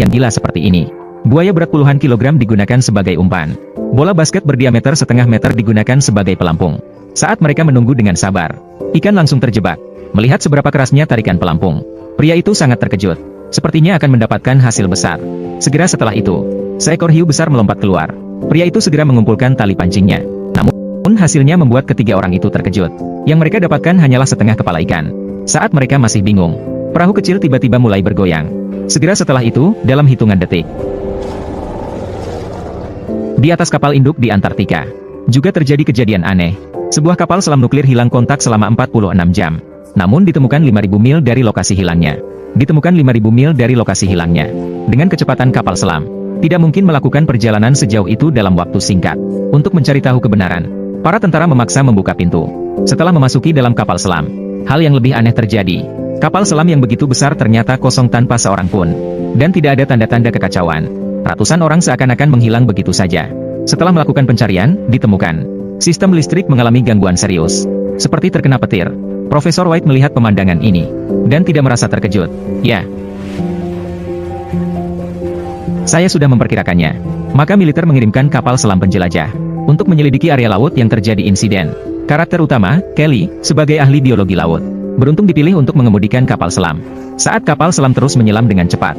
dengan gila seperti ini. Buaya berat puluhan kilogram digunakan sebagai umpan. Bola basket berdiameter setengah meter digunakan sebagai pelampung. Saat mereka menunggu dengan sabar, ikan langsung terjebak. Melihat seberapa kerasnya tarikan pelampung, pria itu sangat terkejut. Sepertinya akan mendapatkan hasil besar. Segera setelah itu, seekor hiu besar melompat keluar. Pria itu segera mengumpulkan tali pancingnya. Namun hasilnya membuat ketiga orang itu terkejut. Yang mereka dapatkan hanyalah setengah kepala ikan. Saat mereka masih bingung, perahu kecil tiba-tiba mulai bergoyang. Segera setelah itu, dalam hitungan detik, di atas kapal induk di Antartika, juga terjadi kejadian aneh. Sebuah kapal selam nuklir hilang kontak selama 46 jam. Namun ditemukan 5.000 mil dari lokasi hilangnya. Dengan kecepatan kapal selam, tidak mungkin melakukan perjalanan sejauh itu dalam waktu singkat. Untuk mencari tahu kebenaran, para tentara memaksa membuka pintu. Setelah memasuki dalam kapal selam, hal yang lebih aneh terjadi. Kapal selam yang begitu besar ternyata kosong tanpa seorang pun. Dan tidak ada tanda-tanda kekacauan. Ratusan orang seakan-akan menghilang begitu saja. Setelah melakukan pencarian, ditemukan sistem listrik mengalami gangguan serius, seperti terkena petir. Profesor White melihat pemandangan ini, dan tidak merasa terkejut. Ya, saya sudah memperkirakannya. Maka militer mengirimkan kapal selam penjelajah untuk menyelidiki area laut yang terjadi insiden. Karakter utama, Kelly, sebagai ahli biologi laut, beruntung dipilih untuk mengemudikan kapal selam. Saat kapal selam terus menyelam dengan cepat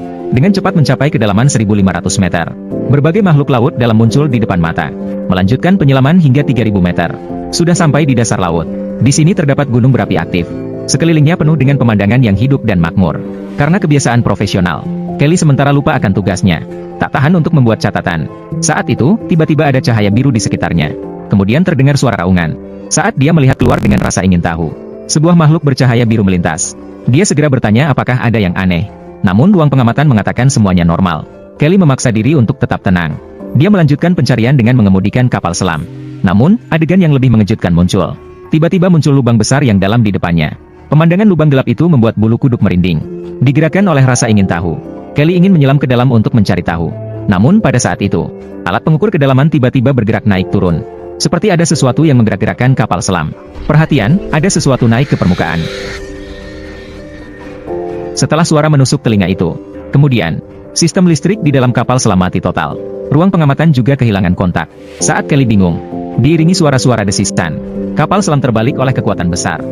mencapai kedalaman 1.500 meter. Berbagai makhluk laut dalam muncul di depan mata. Melanjutkan penyelaman hingga 3.000 meter. Sudah sampai di dasar laut. Di sini terdapat gunung berapi aktif. Sekelilingnya penuh dengan pemandangan yang hidup dan makmur. Karena kebiasaan profesional, Kelly sementara lupa akan tugasnya. Tak tahan untuk membuat catatan. Saat itu, tiba-tiba ada cahaya biru di sekitarnya. Kemudian terdengar suara raungan. Saat dia melihat keluar dengan rasa ingin tahu, sebuah makhluk bercahaya biru melintas. Dia segera bertanya apakah ada yang aneh. Namun ruang pengamatan mengatakan semuanya normal. Kelly memaksa diri untuk tetap tenang. Dia melanjutkan pencarian dengan mengemudikan kapal selam. Namun, adegan yang lebih mengejutkan muncul. Tiba-tiba muncul lubang besar yang dalam di depannya. Pemandangan lubang gelap itu membuat bulu kuduk merinding. Digerakkan oleh rasa ingin tahu, Kelly ingin menyelam ke dalam untuk mencari tahu. Namun pada saat itu, alat pengukur kedalaman tiba-tiba bergerak naik turun. Seperti ada sesuatu yang menggerak-gerakkan kapal selam. Perhatian, ada sesuatu naik ke permukaan. Setelah suara menusuk telinga itu, kemudian, sistem listrik di dalam kapal selam mati total. Ruang pengamatan juga kehilangan kontak. Saat Kelly bingung, diiringi suara-suara desisan, kapal selam terbalik oleh kekuatan besar.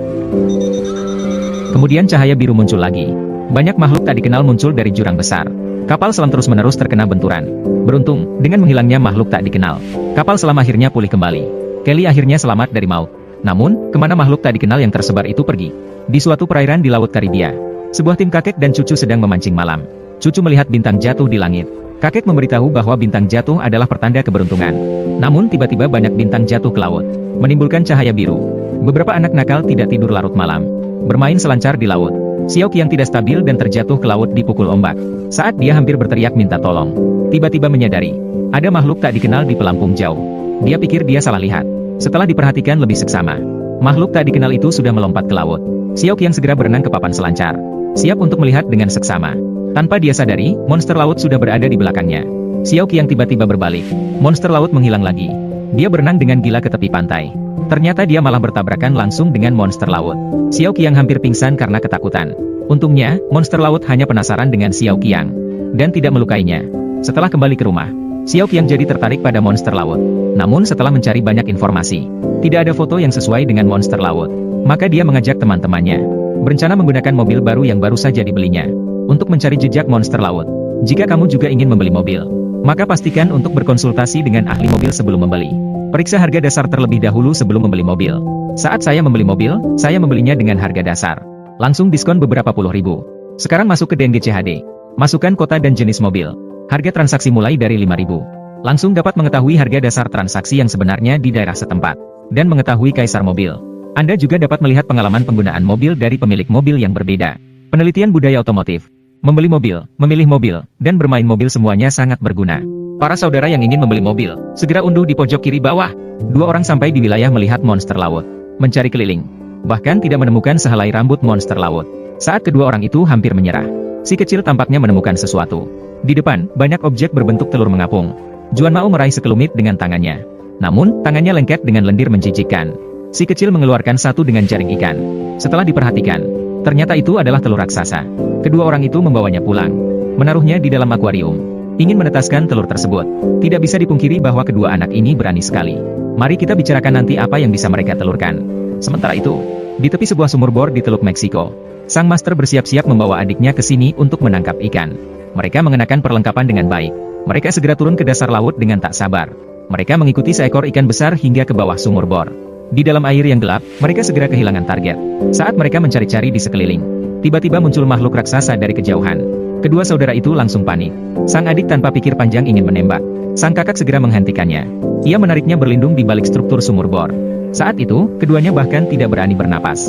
Kemudian cahaya biru muncul lagi. Banyak makhluk tak dikenal muncul dari jurang besar. Kapal selam terus-menerus terkena benturan. Beruntung, dengan menghilangnya makhluk tak dikenal, kapal selam akhirnya pulih kembali. Kelly akhirnya selamat dari maut. Namun, kemana makhluk tak dikenal yang tersebar itu pergi? Di suatu perairan di Laut Karibia, sebuah tim kakek dan cucu sedang memancing malam. Cucu melihat bintang jatuh di langit. Kakek memberitahu bahwa bintang jatuh adalah pertanda keberuntungan. Namun tiba-tiba banyak bintang jatuh ke laut, menimbulkan cahaya biru. Beberapa anak nakal tidak tidur larut malam, bermain selancar di laut. Xiao Qiang tidak stabil dan terjatuh ke laut dipukul ombak. Saat dia hampir berteriak minta tolong, tiba-tiba menyadari, ada makhluk tak dikenal di pelampung jauh. Dia pikir dia salah lihat. Setelah diperhatikan lebih seksama, makhluk tak dikenal itu sudah melompat ke laut. Xiao Qiang segera berenang ke papan selancar, siap untuk melihat dengan seksama. Tanpa dia sadari, monster laut sudah berada di belakangnya. Xiao Qiang tiba-tiba berbalik. Monster laut menghilang lagi. Dia berenang dengan gila ke tepi pantai. Ternyata dia malah bertabrakan langsung dengan monster laut. Xiao Qiang hampir pingsan karena ketakutan. Untungnya, monster laut hanya penasaran dengan Xiao Qiang dan tidak melukainya. Setelah kembali ke rumah, Xiao Qiang jadi tertarik pada monster laut. Namun setelah mencari banyak informasi, tidak ada foto yang sesuai dengan monster laut. Maka dia mengajak teman-temannya, berencana menggunakan mobil baru yang baru saja dibelinya, untuk mencari jejak monster laut. Jika kamu juga ingin membeli mobil, maka pastikan untuk berkonsultasi dengan ahli mobil sebelum membeli. Periksa harga dasar terlebih dahulu sebelum membeli mobil. Saat saya membeli mobil, saya membelinya dengan harga dasar. Langsung diskon beberapa puluh ribu. Sekarang masuk ke DNG CHD. Masukkan kota dan jenis mobil. Harga transaksi mulai dari 5.000. Langsung dapat mengetahui harga dasar transaksi yang sebenarnya di daerah setempat. Dan mengetahui kaisar mobil. Anda juga dapat melihat pengalaman penggunaan mobil dari pemilik mobil yang berbeda. Penelitian budaya otomotif. Membeli mobil, memilih mobil, dan bermain mobil semuanya sangat berguna. Para saudara yang ingin membeli mobil, segera unduh di pojok kiri bawah. 2 orang sampai di wilayah melihat monster laut. Mencari keliling. Bahkan tidak menemukan sehelai rambut monster laut. Saat kedua orang itu hampir menyerah, si kecil tampaknya menemukan sesuatu. Di depan, banyak objek berbentuk telur mengapung. Juan Mao meraih sekelumit dengan tangannya. Namun, tangannya lengket dengan lendir menjijikkan. Si kecil mengeluarkan satu dengan jaring ikan. Setelah diperhatikan, ternyata itu adalah telur raksasa. Kedua orang itu membawanya pulang. menaruhnya di dalam akuarium. Ingin menetaskan telur tersebut. Tidak bisa dipungkiri bahwa kedua anak ini berani sekali. Mari kita bicarakan nanti apa yang bisa mereka telurkan. Sementara itu, di tepi sebuah sumur bor di Teluk Meksiko, sang master bersiap-siap membawa adiknya ke sini untuk menangkap ikan. Mereka mengenakan perlengkapan dengan baik. Mereka segera turun ke dasar laut dengan tak sabar. Mereka mengikuti seekor ikan besar hingga ke bawah sumur bor. Di dalam air yang gelap, mereka segera kehilangan target. Saat mereka mencari-cari di sekeliling, tiba-tiba muncul makhluk raksasa dari kejauhan. Kedua saudara itu langsung panik. Sang adik tanpa pikir panjang ingin menembak. Sang kakak segera menghentikannya. Ia menariknya berlindung di balik struktur sumur bor. Saat itu, keduanya bahkan tidak berani bernapas.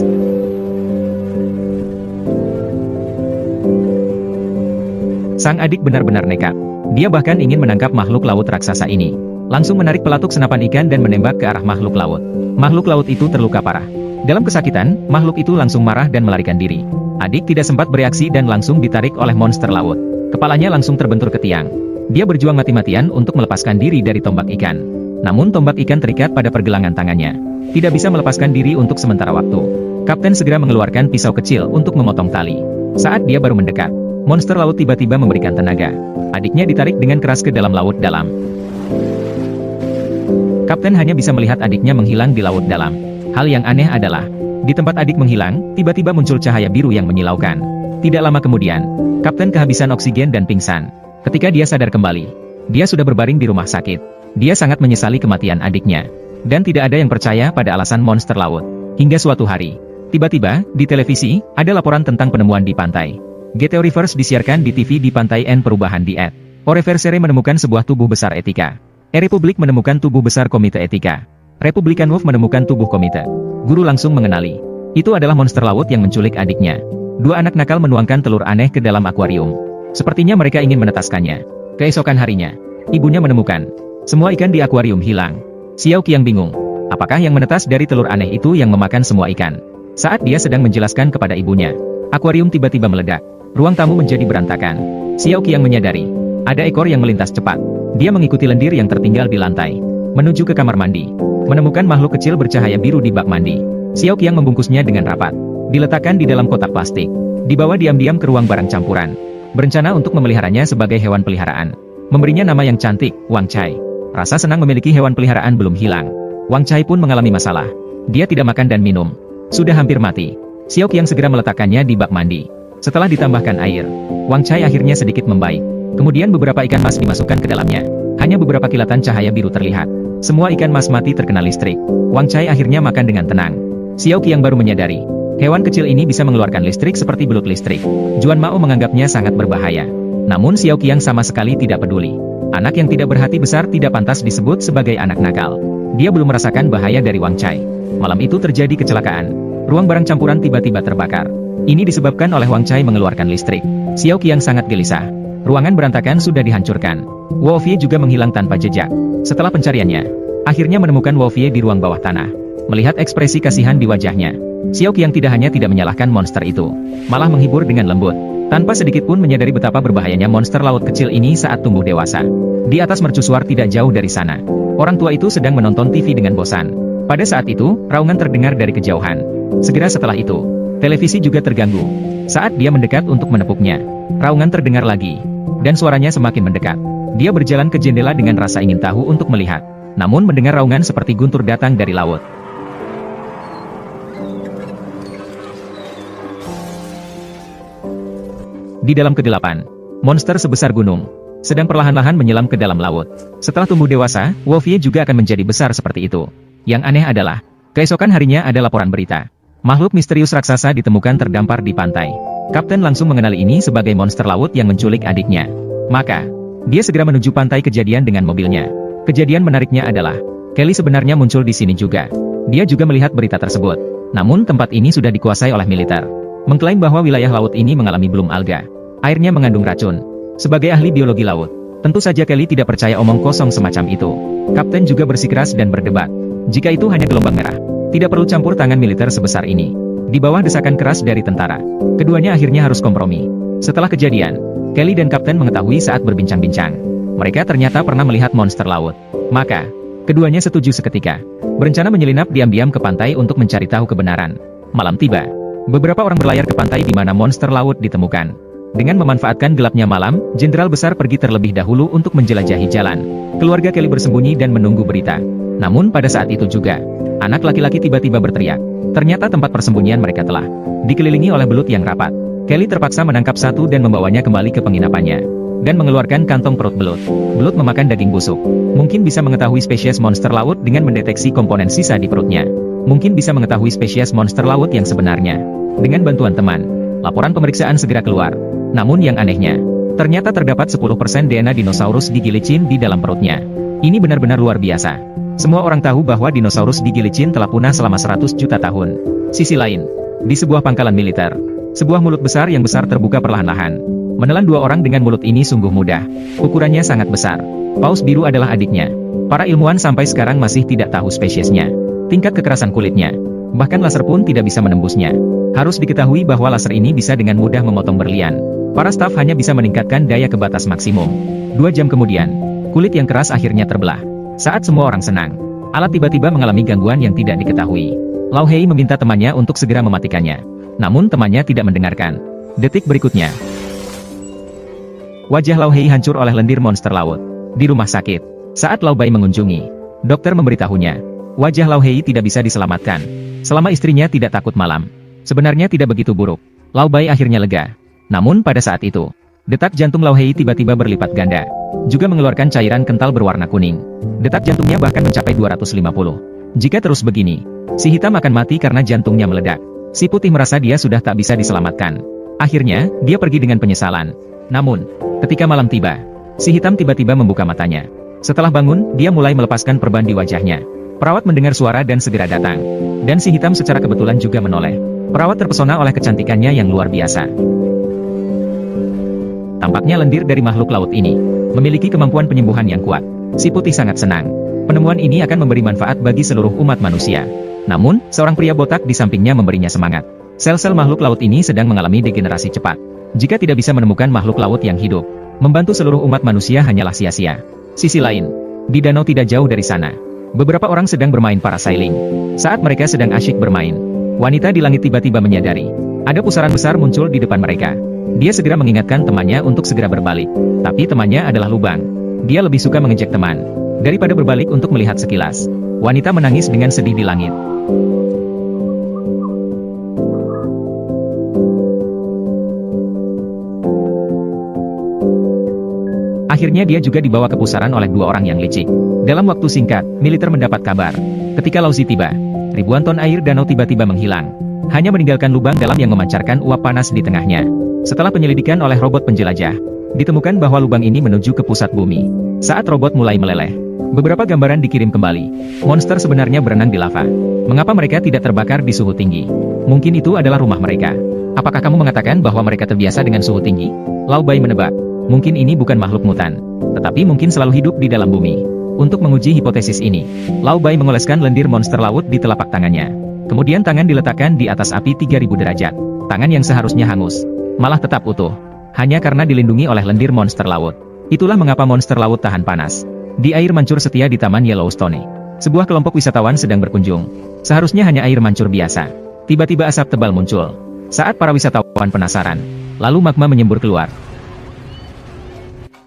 Sang adik benar-benar nekat. Dia bahkan ingin menangkap makhluk laut raksasa ini. Langsung menarik pelatuk senapan ikan dan menembak ke arah makhluk laut. Makhluk laut itu terluka parah. Dalam kesakitan, makhluk itu langsung marah dan melarikan diri. Adik tidak sempat bereaksi dan langsung ditarik oleh monster laut. Kepalanya langsung terbentur ke tiang. Dia berjuang mati-matian untuk melepaskan diri dari tombak ikan. Namun tombak ikan terikat pada pergelangan tangannya. Tidak bisa melepaskan diri untuk sementara waktu. Kapten segera mengeluarkan pisau kecil untuk memotong tali. Saat dia baru mendekat, monster laut tiba-tiba memberikan tenaga. Adiknya ditarik dengan keras ke dalam laut dalam. Kapten hanya bisa melihat adiknya menghilang di laut dalam. Hal yang aneh adalah, di tempat adik menghilang, tiba-tiba muncul cahaya biru yang menyilaukan. Tidak lama kemudian, Kapten kehabisan oksigen dan pingsan. Ketika dia sadar kembali, dia sudah berbaring di rumah sakit. Dia sangat menyesali kematian adiknya. Dan tidak ada yang percaya pada alasan monster laut. Hingga suatu hari, tiba-tiba, di televisi, ada laporan tentang penemuan di pantai. Georeverse disiarkan di TV di pantai N perubahan di Ed. Oreversere menemukan sebuah tubuh besar etika. Republik menemukan tubuh besar komite etika. Republikan Wolf menemukan tubuh komite. Guru langsung mengenali. Itu adalah monster laut yang menculik adiknya. Dua anak nakal menuangkan telur aneh ke dalam akuarium. Sepertinya mereka ingin menetaskannya. Keesokan harinya, ibunya menemukan semua ikan di akuarium hilang. Xiao Qiang bingung. Apakah yang menetas dari telur aneh itu yang memakan semua ikan? Saat dia sedang menjelaskan kepada ibunya, akuarium tiba-tiba meledak. Ruang tamu menjadi berantakan. Xiao Qiang menyadari, ada ekor yang melintas cepat. Dia mengikuti lendir yang tertinggal di lantai, menuju ke kamar mandi. Menemukan makhluk kecil bercahaya biru di bak mandi. Xiao Qiang membungkusnya dengan rapat. Diletakkan di dalam kotak plastik. Dibawa diam-diam ke ruang barang campuran. Berencana untuk memeliharanya sebagai hewan peliharaan. Memberinya nama yang cantik, Wang Chai. Rasa senang memiliki hewan peliharaan belum hilang. Wang Chai pun mengalami masalah. Dia tidak makan dan minum. Sudah hampir mati. Xiao Qiang segera meletakkannya di bak mandi. Setelah ditambahkan air, Wang Chai akhirnya sedikit membaik. Kemudian beberapa ikan mas dimasukkan ke dalamnya. Hanya beberapa kilatan cahaya biru terlihat. Semua ikan mas mati terkena listrik. Wang Chai akhirnya makan dengan tenang. Xiao Qiang baru menyadari, hewan kecil ini bisa mengeluarkan listrik seperti belut listrik. Juan Mao menganggapnya sangat berbahaya. Namun Xiao Qiang sama sekali tidak peduli. Anak yang tidak berhati besar tidak pantas disebut sebagai anak nakal. Dia belum merasakan bahaya dari Wang Chai. Malam itu terjadi kecelakaan. Ruang barang campuran tiba-tiba terbakar. Ini disebabkan oleh Wang Chai mengeluarkan listrik. Xiao Qiang sangat gelisah. Ruangan berantakan sudah dihancurkan. Wu Fei juga menghilang tanpa jejak. Setelah pencariannya, akhirnya menemukan Wu Fei di ruang bawah tanah. Melihat ekspresi kasihan di wajahnya, Xiao Qiang tidak hanya tidak menyalahkan monster itu, malah menghibur dengan lembut. Tanpa sedikit pun menyadari betapa berbahayanya monster laut kecil ini saat tumbuh dewasa. Di atas mercusuar tidak jauh dari sana, orang tua itu sedang menonton TV dengan bosan. Pada saat itu, raungan terdengar dari kejauhan. Segera setelah itu, televisi juga terganggu. Saat dia mendekat untuk menepuknya, raungan terdengar lagi, dan suaranya semakin mendekat. Dia berjalan ke jendela dengan rasa ingin tahu untuk melihat. Namun mendengar raungan seperti guntur datang dari laut. Di dalam kegelapan, monster sebesar gunung sedang perlahan-lahan menyelam ke dalam laut. Setelah tumbuh dewasa, Wu Fei juga akan menjadi besar seperti itu. Yang aneh adalah, keesokan harinya ada laporan berita. Makhluk misterius raksasa ditemukan terdampar di pantai. Kapten langsung mengenali ini sebagai monster laut yang menculik adiknya. Maka, dia segera menuju pantai kejadian dengan mobilnya. Kejadian menariknya adalah, Kelly sebenarnya muncul di sini juga. Dia juga melihat berita tersebut. Namun tempat ini sudah dikuasai oleh militer. Mengklaim bahwa wilayah laut ini mengalami belum alga. Airnya mengandung racun. Sebagai ahli biologi laut, tentu saja Kelly tidak percaya omong kosong semacam itu. Kapten juga bersikeras dan berdebat. Jika itu hanya gelombang merah, tidak perlu campur tangan militer sebesar ini. Di bawah desakan keras dari tentara, keduanya akhirnya harus kompromi. Setelah kejadian, Kelly dan Kapten mengetahui saat berbincang-bincang. Mereka ternyata pernah melihat monster laut. Maka, keduanya setuju seketika. Berencana menyelinap diam-diam ke pantai untuk mencari tahu kebenaran. Malam tiba. Beberapa orang berlayar ke pantai di mana monster laut ditemukan. Dengan memanfaatkan gelapnya malam, Jenderal Besar pergi terlebih dahulu untuk menjelajahi jalan. Keluarga Kelly bersembunyi dan menunggu berita. Namun pada saat itu juga, anak laki-laki tiba-tiba berteriak. Ternyata tempat persembunyian mereka telah dikelilingi oleh belut yang rapat. Kelly terpaksa menangkap satu dan membawanya kembali ke penginapannya, dan mengeluarkan kantong perut belut. Belut memakan daging busuk. Mungkin bisa mengetahui spesies monster laut dengan mendeteksi komponen sisa di perutnya. Mungkin bisa mengetahui spesies monster laut yang sebenarnya. Dengan bantuan teman, laporan pemeriksaan segera keluar. Namun yang anehnya, ternyata terdapat 10% DNA dinosaurus gigi licin di dalam perutnya. Ini benar-benar luar biasa. Semua orang tahu bahwa dinosaurus gigi licin telah punah selama 100 juta tahun. Sisi lain, di sebuah pangkalan militer, sebuah mulut besar yang besar terbuka perlahan-lahan. Menelan dua orang dengan mulut ini sungguh mudah. Ukurannya sangat besar. Paus biru adalah adiknya. Para ilmuwan sampai sekarang masih tidak tahu spesiesnya, tingkat kekerasan kulitnya, bahkan laser pun tidak bisa menembusnya. Harus diketahui bahwa laser ini bisa dengan mudah memotong berlian. Para staf hanya bisa meningkatkan daya ke batas maksimum. 2 jam kemudian, kulit yang keras akhirnya terbelah. Saat semua orang senang, alat tiba-tiba mengalami gangguan yang tidak diketahui. Lao Hei meminta temannya untuk segera mematikannya. Namun temannya tidak mendengarkan. Detik berikutnya, wajah Lao Hei hancur oleh lendir monster laut. Di rumah sakit, saat Lao Bai mengunjungi, dokter memberitahunya, wajah Lao Hei tidak bisa diselamatkan. Selama istrinya tidak takut malam, sebenarnya tidak begitu buruk. Lao Bai akhirnya lega. Namun pada saat itu, detak jantung Lao Hei tiba-tiba berlipat ganda, juga mengeluarkan cairan kental berwarna kuning. Detak jantungnya bahkan mencapai 250. Jika terus begini, si hitam akan mati karena jantungnya meledak. Si putih merasa dia sudah tak bisa diselamatkan. Akhirnya, dia pergi dengan penyesalan. Namun, ketika malam tiba, si hitam tiba-tiba membuka matanya. Setelah bangun, dia mulai melepaskan perban di wajahnya. Perawat mendengar suara dan segera datang. Dan si hitam secara kebetulan juga menoleh. Perawat terpesona oleh kecantikannya yang luar biasa. Tampaknya lendir dari makhluk laut ini memiliki kemampuan penyembuhan yang kuat. Si putih sangat senang. Penemuan ini akan memberi manfaat bagi seluruh umat manusia. Namun, seorang pria botak di sampingnya memberinya semangat. Sel-sel makhluk laut ini sedang mengalami degenerasi cepat. Jika tidak bisa menemukan makhluk laut yang hidup, membantu seluruh umat manusia hanyalah sia-sia. Sisi lain, di danau tidak jauh dari sana, beberapa orang sedang bermain parasailing. Saat mereka sedang asyik bermain, wanita di langit tiba-tiba menyadari, ada pusaran besar muncul di depan mereka. Dia segera mengingatkan temannya untuk segera berbalik. Tapi temannya adalah lubang. Dia lebih suka mengejek teman daripada berbalik untuk melihat sekilas. Wanita menangis dengan sedih di langit. Akhirnya dia juga dibawa ke pusaran oleh 2 orang yang licik. Dalam waktu singkat, militer mendapat kabar. Ketika Lao Zi tiba, ribuan ton air danau tiba-tiba menghilang. Hanya meninggalkan lubang dalam yang memancarkan uap panas di tengahnya. Setelah penyelidikan oleh robot penjelajah, ditemukan bahwa lubang ini menuju ke pusat bumi. Saat robot mulai meleleh, beberapa gambaran dikirim kembali. Monster sebenarnya berenang di lava. Mengapa mereka tidak terbakar di suhu tinggi? Mungkin itu adalah rumah mereka. Apakah kamu mengatakan bahwa mereka terbiasa dengan suhu tinggi? Lao Bai menebak. Mungkin ini bukan makhluk mutan, tetapi mungkin selalu hidup di dalam bumi. Untuk menguji hipotesis ini, Lao Bai mengoleskan lendir monster laut di telapak tangannya. Kemudian tangan diletakkan di atas api 3000 derajat. Tangan yang seharusnya hangus, malah tetap utuh. Hanya karena dilindungi oleh lendir monster laut. Itulah mengapa monster laut tahan panas. Di air mancur setia di Taman Yellowstone, sebuah kelompok wisatawan sedang berkunjung. Seharusnya hanya air mancur biasa. Tiba-tiba asap tebal muncul. Saat para wisatawan penasaran, lalu magma menyembur keluar.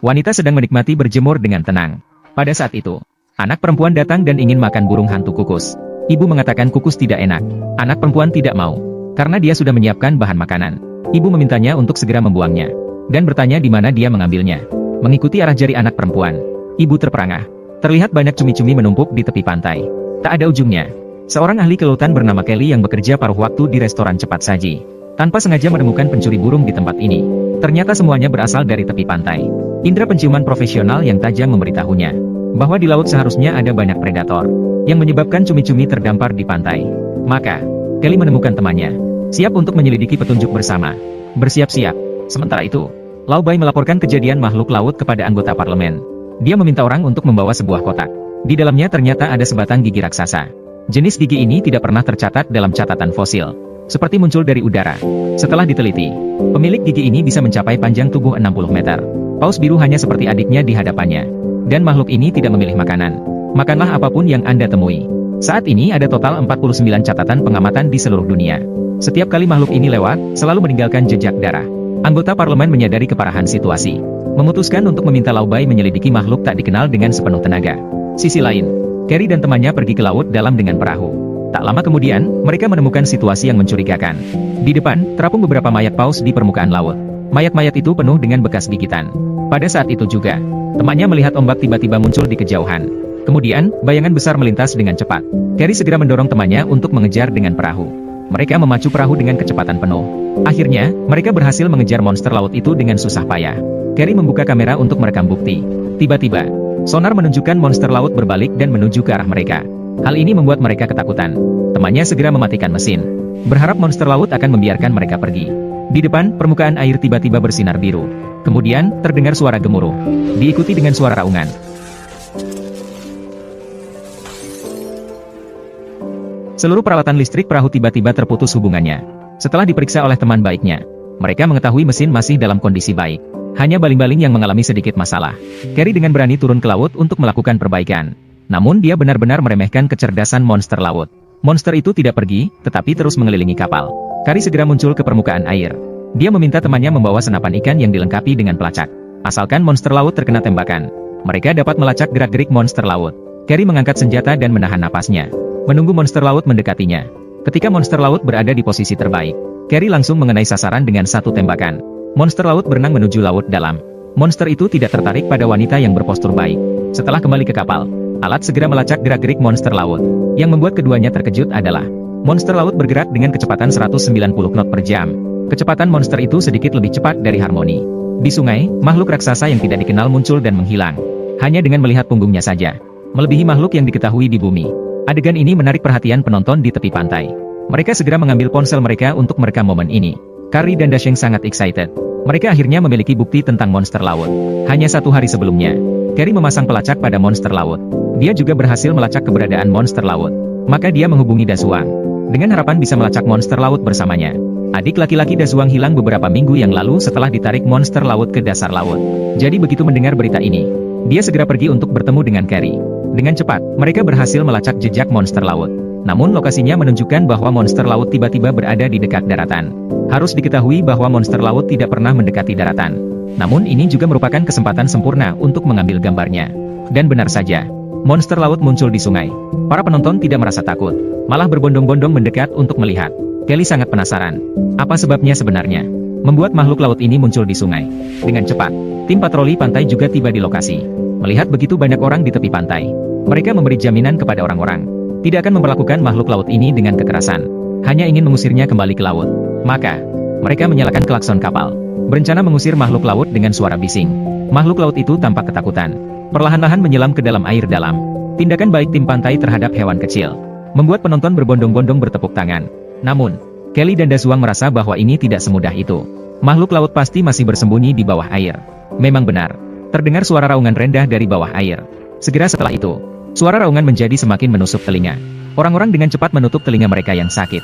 Wanita sedang menikmati berjemur dengan tenang. Pada saat itu, anak perempuan datang dan ingin makan burung hantu kukus. Ibu mengatakan kukus tidak enak. Anak perempuan tidak mau, karena dia sudah menyiapkan bahan makanan. Ibu memintanya untuk segera membuangnya, dan bertanya di mana dia mengambilnya. Mengikuti arah jari anak perempuan, ibu terperangah. Terlihat banyak cumi-cumi menumpuk di tepi pantai. Tak ada ujungnya. Seorang ahli kelautan bernama Kelly yang bekerja paruh waktu di restoran cepat saji, tanpa sengaja menemukan pencuri burung di tempat ini. Ternyata semuanya berasal dari tepi pantai. Indra penciuman profesional yang tajam memberitahunya bahwa di laut seharusnya ada banyak predator yang menyebabkan cumi-cumi terdampar di pantai. Maka, Kelly menemukan temannya, siap untuk menyelidiki petunjuk bersama. Bersiap-siap. Sementara itu, Lao Bai melaporkan kejadian makhluk laut kepada anggota parlemen. Dia meminta orang untuk membawa sebuah kotak. Di dalamnya ternyata ada sebatang gigi raksasa. Jenis gigi ini tidak pernah tercatat dalam catatan fosil, seperti muncul dari udara. Setelah diteliti, pemilik gigi ini bisa mencapai panjang tubuh 60 meter. Paus biru hanya seperti adiknya di hadapannya. Dan makhluk ini tidak memilih makanan. Makanlah apapun yang Anda temui. Saat ini ada total 49 catatan pengamatan di seluruh dunia. Setiap kali makhluk ini lewat, selalu meninggalkan jejak darah. Anggota parlemen menyadari keparahan situasi, memutuskan untuk meminta Lao Bai menyelidiki makhluk tak dikenal dengan sepenuh tenaga. Sisi lain, Carrie dan temannya pergi ke laut dalam dengan perahu. Tak lama kemudian, mereka menemukan situasi yang mencurigakan. Di depan, terapung beberapa mayat paus di permukaan laut. Mayat-mayat itu penuh dengan bekas gigitan. Pada saat itu juga, temannya melihat ombak tiba-tiba muncul di kejauhan. Kemudian, bayangan besar melintas dengan cepat. Carrie segera mendorong temannya untuk mengejar dengan perahu. Mereka memacu perahu dengan kecepatan penuh. Akhirnya, mereka berhasil mengejar monster laut itu dengan susah payah. Carrie membuka kamera untuk merekam bukti. Tiba-tiba, sonar menunjukkan monster laut berbalik dan menuju ke arah mereka. Hal ini membuat mereka ketakutan. Temannya segera mematikan mesin, berharap monster laut akan membiarkan mereka pergi. Di depan, permukaan air tiba-tiba bersinar biru. Kemudian, terdengar suara gemuruh, diikuti dengan suara raungan. Seluruh peralatan listrik perahu tiba-tiba terputus hubungannya. Setelah diperiksa oleh teman baiknya, mereka mengetahui mesin masih dalam kondisi baik. Hanya baling-baling yang mengalami sedikit masalah. Carrie dengan berani turun ke laut untuk melakukan perbaikan. Namun dia benar-benar meremehkan kecerdasan monster laut. Monster itu tidak pergi, tetapi terus mengelilingi kapal. Carrie segera muncul ke permukaan air. Dia meminta temannya membawa senapan ikan yang dilengkapi dengan pelacak. Asalkan monster laut terkena tembakan, mereka dapat melacak gerak-gerik monster laut. Carrie mengangkat senjata dan menahan napasnya, menunggu monster laut mendekatinya. Ketika monster laut berada di posisi terbaik, Carrie langsung mengenai sasaran dengan satu tembakan. Monster laut berenang menuju laut dalam. Monster itu tidak tertarik pada wanita yang berpostur baik. Setelah kembali ke kapal, alat segera melacak gerak-gerik monster laut. Yang membuat keduanya terkejut adalah, monster laut bergerak dengan kecepatan 190 knot per jam. Kecepatan monster itu sedikit lebih cepat dari Harmony. Di sungai, makhluk raksasa yang tidak dikenal muncul dan menghilang. Hanya dengan melihat punggungnya saja, melebihi makhluk yang diketahui di bumi. Adegan ini menarik perhatian penonton di tepi pantai. Mereka segera mengambil ponsel mereka untuk merekam momen ini. Carrie dan Dasheng sangat excited. Mereka akhirnya memiliki bukti tentang monster laut. Hanya 1 hari sebelumnya, Carrie memasang pelacak pada monster laut. Dia juga berhasil melacak keberadaan monster laut. Maka dia menghubungi Dazuang, dengan harapan bisa melacak monster laut bersamanya. Adik laki-laki Dazuang hilang beberapa minggu yang lalu setelah ditarik monster laut ke dasar laut. Jadi begitu mendengar berita ini, dia segera pergi untuk bertemu dengan Carrie. Dengan cepat, mereka berhasil melacak jejak monster laut. Namun lokasinya menunjukkan bahwa monster laut tiba-tiba berada di dekat daratan. Harus diketahui bahwa monster laut tidak pernah mendekati daratan. Namun ini juga merupakan kesempatan sempurna untuk mengambil gambarnya. Dan benar saja, monster laut muncul di sungai. Para penonton tidak merasa takut, malah berbondong-bondong mendekat untuk melihat. Kelly sangat penasaran, apa sebabnya sebenarnya membuat makhluk laut ini muncul di sungai. Dengan cepat, tim patroli pantai juga tiba di lokasi. Melihat begitu banyak orang di tepi pantai, mereka memberi jaminan kepada orang-orang tidak akan memperlakukan makhluk laut ini dengan kekerasan, hanya ingin mengusirnya kembali ke laut. Maka, mereka menyalakan klakson kapal, berencana mengusir makhluk laut dengan suara bising. Makhluk laut itu tampak ketakutan, perlahan-lahan menyelam ke dalam air dalam. Tindakan baik tim pantai terhadap hewan kecil membuat penonton berbondong-bondong bertepuk tangan. Namun, Kelly dan Dazuang merasa bahwa ini tidak semudah itu. Makhluk laut pasti masih bersembunyi di bawah air. Memang benar, terdengar suara raungan rendah dari bawah air. Segera setelah itu, suara raungan menjadi semakin menusuk telinga. Orang-orang dengan cepat menutup telinga mereka yang sakit.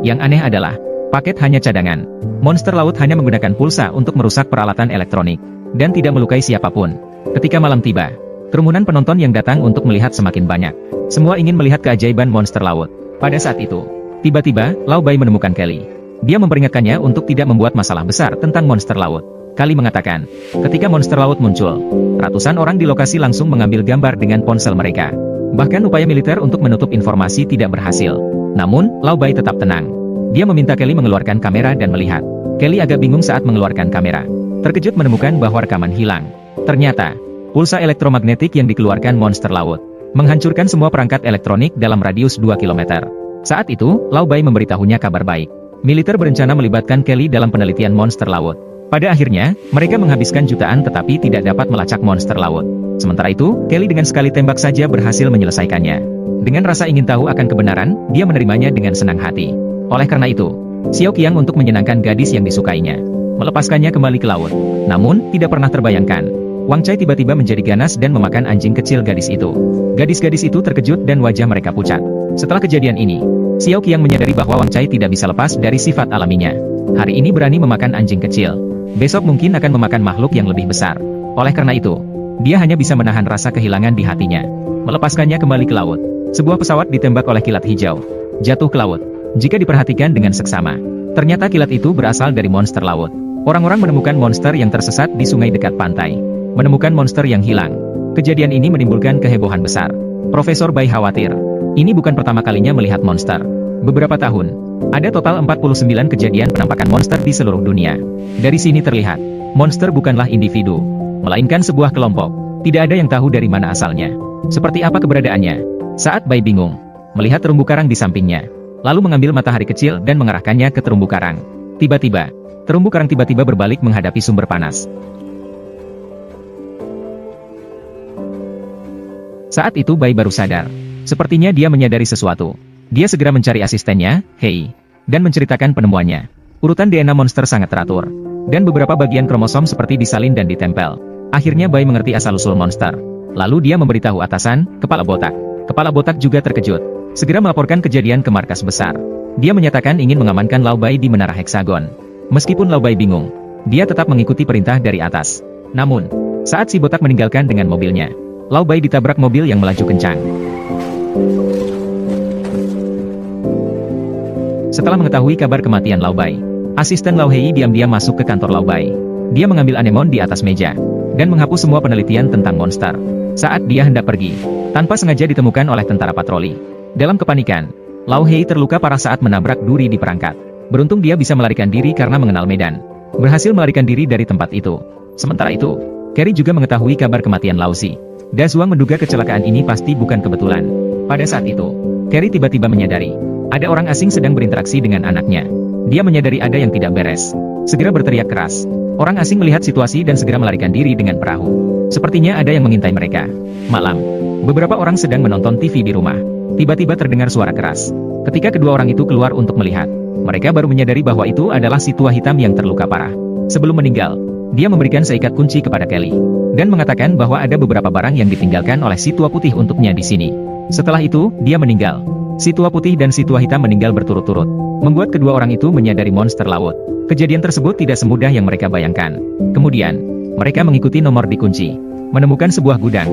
Yang aneh adalah, paket hanya cadangan. Monster laut hanya menggunakan pulsa untuk merusak peralatan elektronik, dan tidak melukai siapapun. Ketika malam tiba, kerumunan penonton yang datang untuk melihat semakin banyak. Semua ingin melihat keajaiban monster laut. Pada saat itu, tiba-tiba, Lao Bai menemukan Kelly. Dia memperingatkannya untuk tidak membuat masalah besar tentang monster laut. Kali mengatakan, ketika monster laut muncul, ratusan orang di lokasi langsung mengambil gambar dengan ponsel mereka. Bahkan upaya militer untuk menutup informasi tidak berhasil. Namun, Lao Bai tetap tenang. Dia meminta Kelly mengeluarkan kamera dan melihat. Kelly agak bingung saat mengeluarkan kamera. Terkejut menemukan bahwa rekaman hilang. Ternyata, pulsa elektromagnetik yang dikeluarkan monster laut menghancurkan semua perangkat elektronik dalam radius 2 km. Saat itu, Lao Bai memberitahunya kabar baik. Militer berencana melibatkan Kelly dalam penelitian monster laut. Pada akhirnya, mereka menghabiskan jutaan tetapi tidak dapat melacak monster laut. Sementara itu, Kelly dengan sekali tembak saja berhasil menyelesaikannya. Dengan rasa ingin tahu akan kebenaran, dia menerimanya dengan senang hati. Oleh karena itu, Xiao Qiang untuk menyenangkan gadis yang disukainya, melepaskannya kembali ke laut. Namun, tidak pernah terbayangkan, Wang Cai tiba-tiba menjadi ganas dan memakan anjing kecil gadis itu. Gadis-gadis itu terkejut dan wajah mereka pucat. Setelah kejadian ini, Xiao Qiang menyadari bahwa Wang Cai tidak bisa lepas dari sifat alaminya. Hari ini berani memakan anjing kecil, besok mungkin akan memakan makhluk yang lebih besar. Oleh karena itu, dia hanya bisa menahan rasa kehilangan di hatinya, melepaskannya kembali ke laut. Sebuah pesawat ditembak oleh kilat hijau. jatuh ke laut. Jika diperhatikan dengan seksama, ternyata kilat itu berasal dari monster laut. Orang-orang menemukan monster yang tersesat di sungai dekat pantai. Menemukan monster yang hilang. Kejadian ini menimbulkan kehebohan besar. Profesor Bai khawatir. Ini bukan pertama kalinya melihat monster. Beberapa tahun, ada total 49 kejadian penampakan monster di seluruh dunia. Dari sini terlihat, monster bukanlah individu, melainkan sebuah kelompok. Tidak ada yang tahu dari mana asalnya. Seperti apa keberadaannya. Saat Bai bingung, melihat terumbu karang di sampingnya, lalu mengambil matahari kecil dan mengarahkannya ke terumbu karang. Tiba-tiba, terumbu karang tiba-tiba berbalik menghadapi sumber panas. Saat itu Bai baru sadar. Sepertinya dia menyadari sesuatu. Dia segera mencari asistennya, Hei, dan menceritakan penemuannya. Urutan DNA monster sangat teratur, dan beberapa bagian kromosom seperti disalin dan ditempel. Akhirnya Bai mengerti asal-usul monster. Lalu dia memberitahu atasan, Kepala Botak. Kepala Botak juga terkejut. Segera melaporkan kejadian ke markas besar. Dia menyatakan ingin mengamankan Lao Bai di Menara Heksagon. Meskipun Lao Bai bingung, dia tetap mengikuti perintah dari atas. Namun, saat si botak meninggalkan dengan mobilnya, Lao Bai ditabrak mobil yang melaju kencang. Setelah mengetahui kabar kematian Lao Bai, asisten Lao Hei diam-diam masuk ke kantor Lao Bai. Dia mengambil anemon di atas meja, dan menghapus semua penelitian tentang monster. Saat dia hendak pergi, tanpa sengaja ditemukan oleh tentara patroli. Dalam kepanikan, Lao Hei terluka parah saat menabrak duri di perangkat. Beruntung dia bisa melarikan diri karena mengenal medan. Berhasil melarikan diri dari tempat itu. Sementara itu, Carrie juga mengetahui kabar kematian Lao Xi. Dazuang menduga kecelakaan ini pasti bukan kebetulan. Pada saat itu, Carrie tiba-tiba menyadari, ada orang asing sedang berinteraksi dengan anaknya. Dia menyadari ada yang tidak beres. Segera berteriak keras. Orang asing melihat situasi dan segera melarikan diri dengan perahu. Sepertinya ada yang mengintai mereka. Malam, beberapa orang sedang menonton TV di rumah. Tiba-tiba terdengar suara keras. Ketika kedua orang itu keluar untuk melihat, mereka baru menyadari bahwa itu adalah si tua hitam yang terluka parah. Sebelum meninggal, dia memberikan seikat kunci kepada Kelly, dan mengatakan bahwa ada beberapa barang yang ditinggalkan oleh si tua putih untuknya di sini. Setelah itu, dia meninggal. Si tua putih dan si tua hitam meninggal berturut-turut, membuat kedua orang itu menyadari monster laut. Kejadian tersebut tidak semudah yang mereka bayangkan. Kemudian, mereka mengikuti nomor dikunci, menemukan sebuah gudang.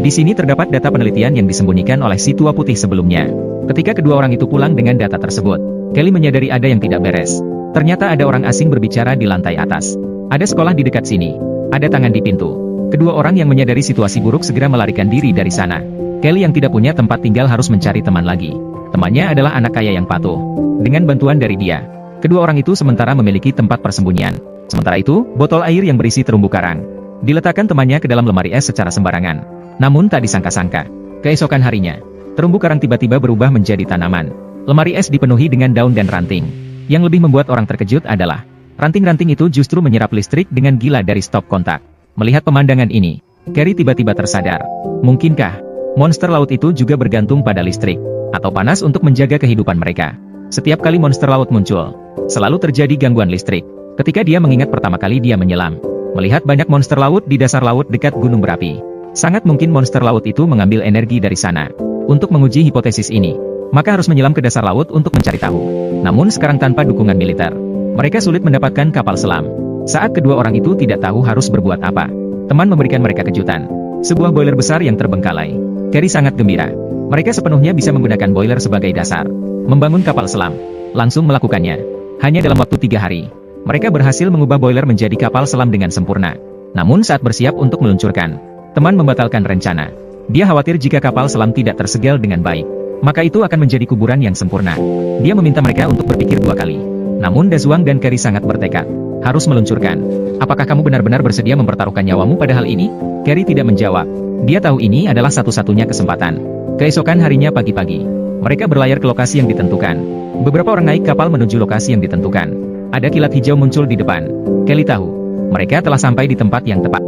Di sini terdapat data penelitian yang disembunyikan oleh si tua putih sebelumnya. Ketika kedua orang itu pulang dengan data tersebut, Kelly menyadari ada yang tidak beres. Ternyata ada orang asing berbicara di lantai atas. Ada sekolah di dekat sini. Ada tangan di pintu. Kedua orang yang menyadari situasi buruk segera melarikan diri dari sana. Kelly yang tidak punya tempat tinggal harus mencari teman lagi. Temannya adalah anak kaya yang patuh. Dengan bantuan dari dia, kedua orang itu sementara memiliki tempat persembunyian. Sementara itu, botol air yang berisi terumbu karang diletakkan temannya ke dalam lemari es secara sembarangan. Namun tak disangka-sangka, keesokan harinya, terumbu karang tiba-tiba berubah menjadi tanaman. Lemari es dipenuhi dengan daun dan ranting. Yang lebih membuat orang terkejut adalah, ranting-ranting itu justru menyerap listrik dengan gila dari stop kontak. Melihat pemandangan ini, Carrie tiba-tiba tersadar. Mungkinkah monster laut itu juga bergantung pada listrik atau panas untuk menjaga kehidupan mereka? Setiap kali monster laut muncul, selalu terjadi gangguan listrik. Ketika dia mengingat pertama kali dia menyelam, melihat banyak monster laut di dasar laut dekat gunung berapi. Sangat mungkin monster laut itu mengambil energi dari sana. Untuk menguji hipotesis ini, maka harus menyelam ke dasar laut untuk mencari tahu. Namun sekarang tanpa dukungan militer, mereka sulit mendapatkan kapal selam. Saat kedua orang itu tidak tahu harus berbuat apa, teman memberikan mereka kejutan. Sebuah boiler besar yang terbengkalai. Carrie sangat gembira. Mereka sepenuhnya bisa menggunakan boiler sebagai dasar. Membangun kapal selam. Langsung melakukannya. Hanya dalam waktu 3 hari, mereka berhasil mengubah boiler menjadi kapal selam dengan sempurna. Namun saat bersiap untuk meluncurkan, teman membatalkan rencana. Dia khawatir jika kapal selam tidak tersegel dengan baik, maka itu akan menjadi kuburan yang sempurna. Dia meminta mereka untuk berpikir 2 kali. Namun Dazuang dan Carrie sangat bertekad. Harus meluncurkan. Apakah kamu benar-benar bersedia mempertaruhkan nyawamu pada hal ini? Carrie tidak menjawab. Dia tahu ini adalah satu-satunya kesempatan. Keesokan harinya pagi-pagi, mereka berlayar ke lokasi yang ditentukan. Beberapa orang naik kapal menuju lokasi yang ditentukan. Ada kilat hijau muncul di depan. Kelly tahu, mereka telah sampai di tempat yang tepat.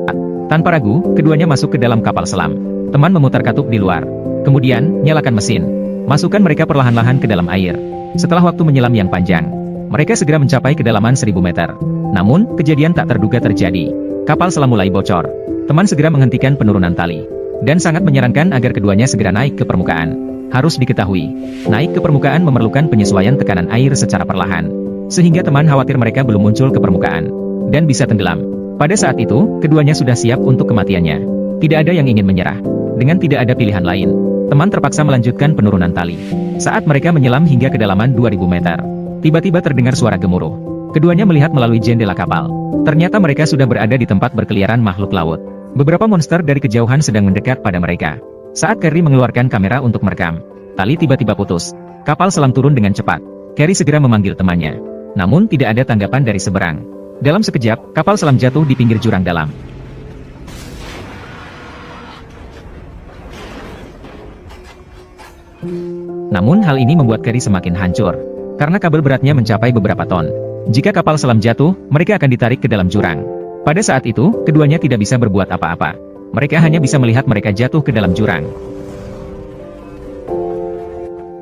Tanpa ragu, keduanya masuk ke dalam kapal selam. Teman memutar katup di luar. Kemudian, nyalakan mesin. Masukkan mereka perlahan-lahan ke dalam air. Setelah waktu menyelam yang panjang, mereka segera mencapai kedalaman 1000 meter. Namun, kejadian tak terduga terjadi. Kapal selam mulai bocor. Teman segera menghentikan penurunan tali, dan sangat menyarankan agar keduanya segera naik ke permukaan. Harus diketahui, naik ke permukaan memerlukan penyesuaian tekanan air secara perlahan, sehingga teman khawatir mereka belum muncul ke permukaan, dan bisa tenggelam. Pada saat itu, keduanya sudah siap untuk kematiannya. Tidak ada yang ingin menyerah. Dengan tidak ada pilihan lain, Teman terpaksa melanjutkan penurunan tali. Saat mereka menyelam hingga kedalaman 2000 meter, tiba-tiba terdengar suara gemuruh. Keduanya melihat melalui jendela kapal. Ternyata mereka sudah berada di tempat berkeliaran makhluk laut. Beberapa monster dari kejauhan sedang mendekat pada mereka. Saat Carrie mengeluarkan kamera untuk merekam, tali tiba-tiba putus. Kapal selam turun dengan cepat. Carrie segera memanggil temannya. Namun tidak ada tanggapan dari seberang. Dalam sekejap, kapal selam jatuh di pinggir jurang dalam. Namun hal ini membuat Carrie semakin hancur. Karena kabel beratnya mencapai beberapa ton. Jika kapal selam jatuh, mereka akan ditarik ke dalam jurang. Pada saat itu, keduanya tidak bisa berbuat apa-apa. Mereka hanya bisa melihat mereka jatuh ke dalam jurang.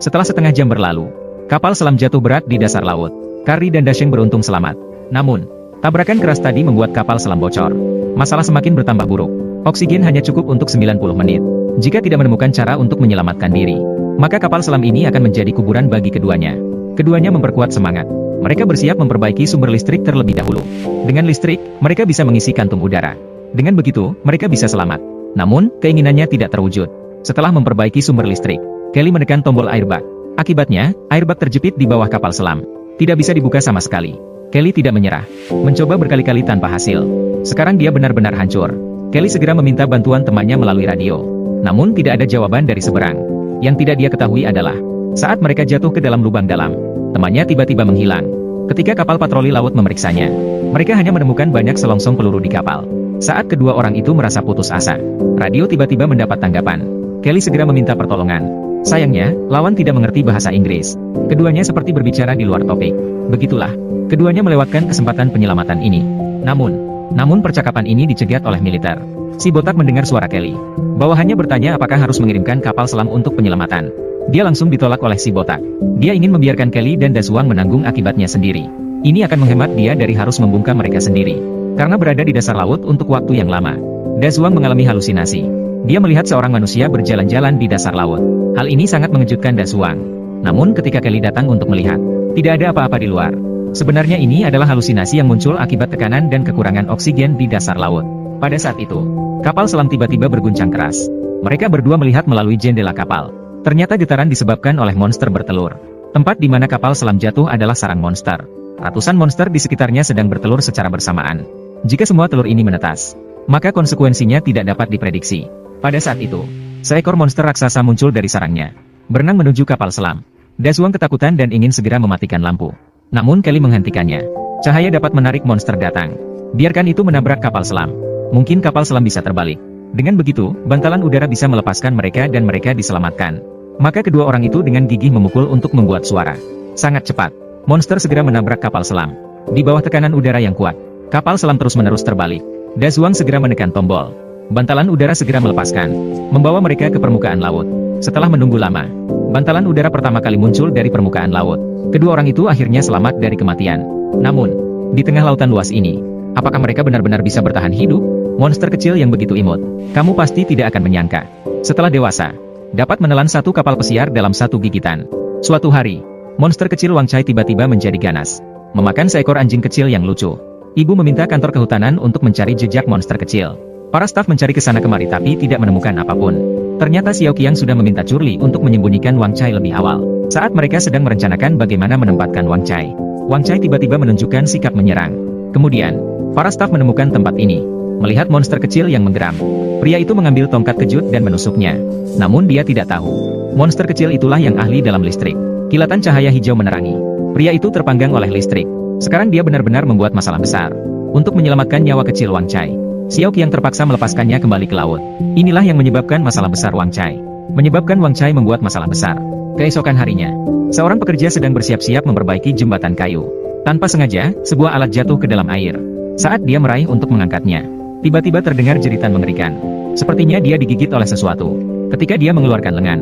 Setelah setengah jam berlalu, kapal selam jatuh berat di dasar laut. Carrie dan Dasheng beruntung selamat. Namun, tabrakan keras tadi membuat kapal selam bocor. Masalah semakin bertambah buruk. Oksigen hanya cukup untuk 90 menit. Jika tidak menemukan cara untuk menyelamatkan diri, maka kapal selam ini akan menjadi kuburan bagi keduanya. Keduanya memperkuat semangat. Mereka bersiap memperbaiki sumber listrik terlebih dahulu. Dengan listrik, mereka bisa mengisi kantung udara. Dengan begitu, mereka bisa selamat. Namun, keinginannya tidak terwujud. Setelah memperbaiki sumber listrik, Kelly menekan tombol airbag. Akibatnya, airbag terjepit di bawah kapal selam. Tidak bisa dibuka sama sekali. Kelly tidak menyerah. Mencoba berkali-kali tanpa hasil. Sekarang dia benar-benar hancur. Kelly segera meminta bantuan temannya melalui radio. Namun tidak ada jawaban dari seberang. Yang tidak dia ketahui adalah, saat mereka jatuh ke dalam lubang dalam, temannya tiba-tiba menghilang. Ketika kapal patroli laut memeriksanya, mereka hanya menemukan banyak selongsong peluru di kapal. Saat kedua orang itu merasa putus asa, radio tiba-tiba mendapat tanggapan. Kelly segera meminta pertolongan. Sayangnya, lawan tidak mengerti bahasa Inggris. Keduanya seperti berbicara di luar topik. Begitulah, keduanya melewatkan kesempatan penyelamatan ini. Namun percakapan ini dicegat oleh militer. Si botak mendengar suara Kelly. Bawahannya bertanya apakah harus mengirimkan kapal selam untuk penyelamatan. Dia langsung ditolak oleh si botak. Dia ingin membiarkan Kelly dan Dasuang menanggung akibatnya sendiri. Ini akan menghemat dia dari harus membungkam mereka sendiri. Karena berada di dasar laut untuk waktu yang lama, Dasuang mengalami halusinasi. Dia melihat seorang manusia berjalan-jalan di dasar laut. Hal ini sangat mengejutkan Dasuang. Namun ketika Kelly datang untuk melihat, tidak ada apa-apa di luar. Sebenarnya ini adalah halusinasi yang muncul akibat tekanan dan kekurangan oksigen di dasar laut. Pada saat itu, kapal selam tiba-tiba berguncang keras. Mereka berdua melihat melalui jendela kapal. Ternyata getaran disebabkan oleh monster bertelur. Tempat di mana kapal selam jatuh adalah sarang monster. Ratusan monster di sekitarnya sedang bertelur secara bersamaan. Jika semua telur ini menetas, maka konsekuensinya tidak dapat diprediksi. Pada saat itu, seekor monster raksasa muncul dari sarangnya, berenang menuju kapal selam. Dasuang ketakutan dan ingin segera mematikan lampu. Namun Kelly menghentikannya. Cahaya dapat menarik monster datang. Biarkan itu menabrak kapal selam. Mungkin kapal selam bisa terbalik. Dengan begitu, bantalan udara bisa melepaskan mereka dan mereka diselamatkan. Maka kedua orang itu dengan gigih memukul untuk membuat suara. Sangat cepat, monster segera menabrak kapal selam. Di bawah tekanan udara yang kuat, kapal selam terus-menerus terbalik. Dasuang segera menekan tombol. Bantalan udara segera melepaskan, membawa mereka ke permukaan laut. Setelah menunggu lama, bantalan udara pertama kali muncul dari permukaan laut. Kedua orang itu akhirnya selamat dari kematian. Namun, di tengah lautan luas ini, apakah mereka benar-benar bisa bertahan hidup? Monster kecil yang begitu imut, kamu pasti tidak akan menyangka. Setelah dewasa, dapat menelan satu kapal pesiar dalam satu gigitan. Suatu hari, monster kecil Wang Chai tiba-tiba menjadi ganas, memakan seekor anjing kecil yang lucu. Ibu meminta kantor kehutanan untuk mencari jejak monster kecil. Para staf mencari ke sana kemari tapi tidak menemukan apapun. Ternyata Xiao Qiang sudah meminta Curly untuk menyembunyikan Wang Chai lebih awal. Saat mereka sedang merencanakan bagaimana menempatkan Wang Chai, Wang Chai tiba-tiba menunjukkan sikap menyerang. Kemudian, para staf menemukan tempat ini. Melihat monster kecil yang menggeram, pria itu mengambil tongkat kejut dan menusuknya. Namun dia tidak tahu, monster kecil itulah yang ahli dalam listrik. Kilatan cahaya hijau menerangi. Pria itu terpanggang oleh listrik. Sekarang dia benar-benar membuat masalah besar. Untuk menyelamatkan nyawa kecil Wang Chai, Xiao Qiang terpaksa melepaskannya kembali ke laut. Inilah yang menyebabkan masalah besar Wang Chai. Menyebabkan Wang Chai membuat masalah besar. Keesokan harinya, seorang pekerja sedang bersiap-siap memperbaiki jembatan kayu. Tanpa sengaja, sebuah alat jatuh ke dalam air. Saat dia meraih untuk mengangkatnya, tiba-tiba terdengar jeritan mengerikan. Sepertinya dia digigit oleh sesuatu. Ketika dia mengeluarkan lengan,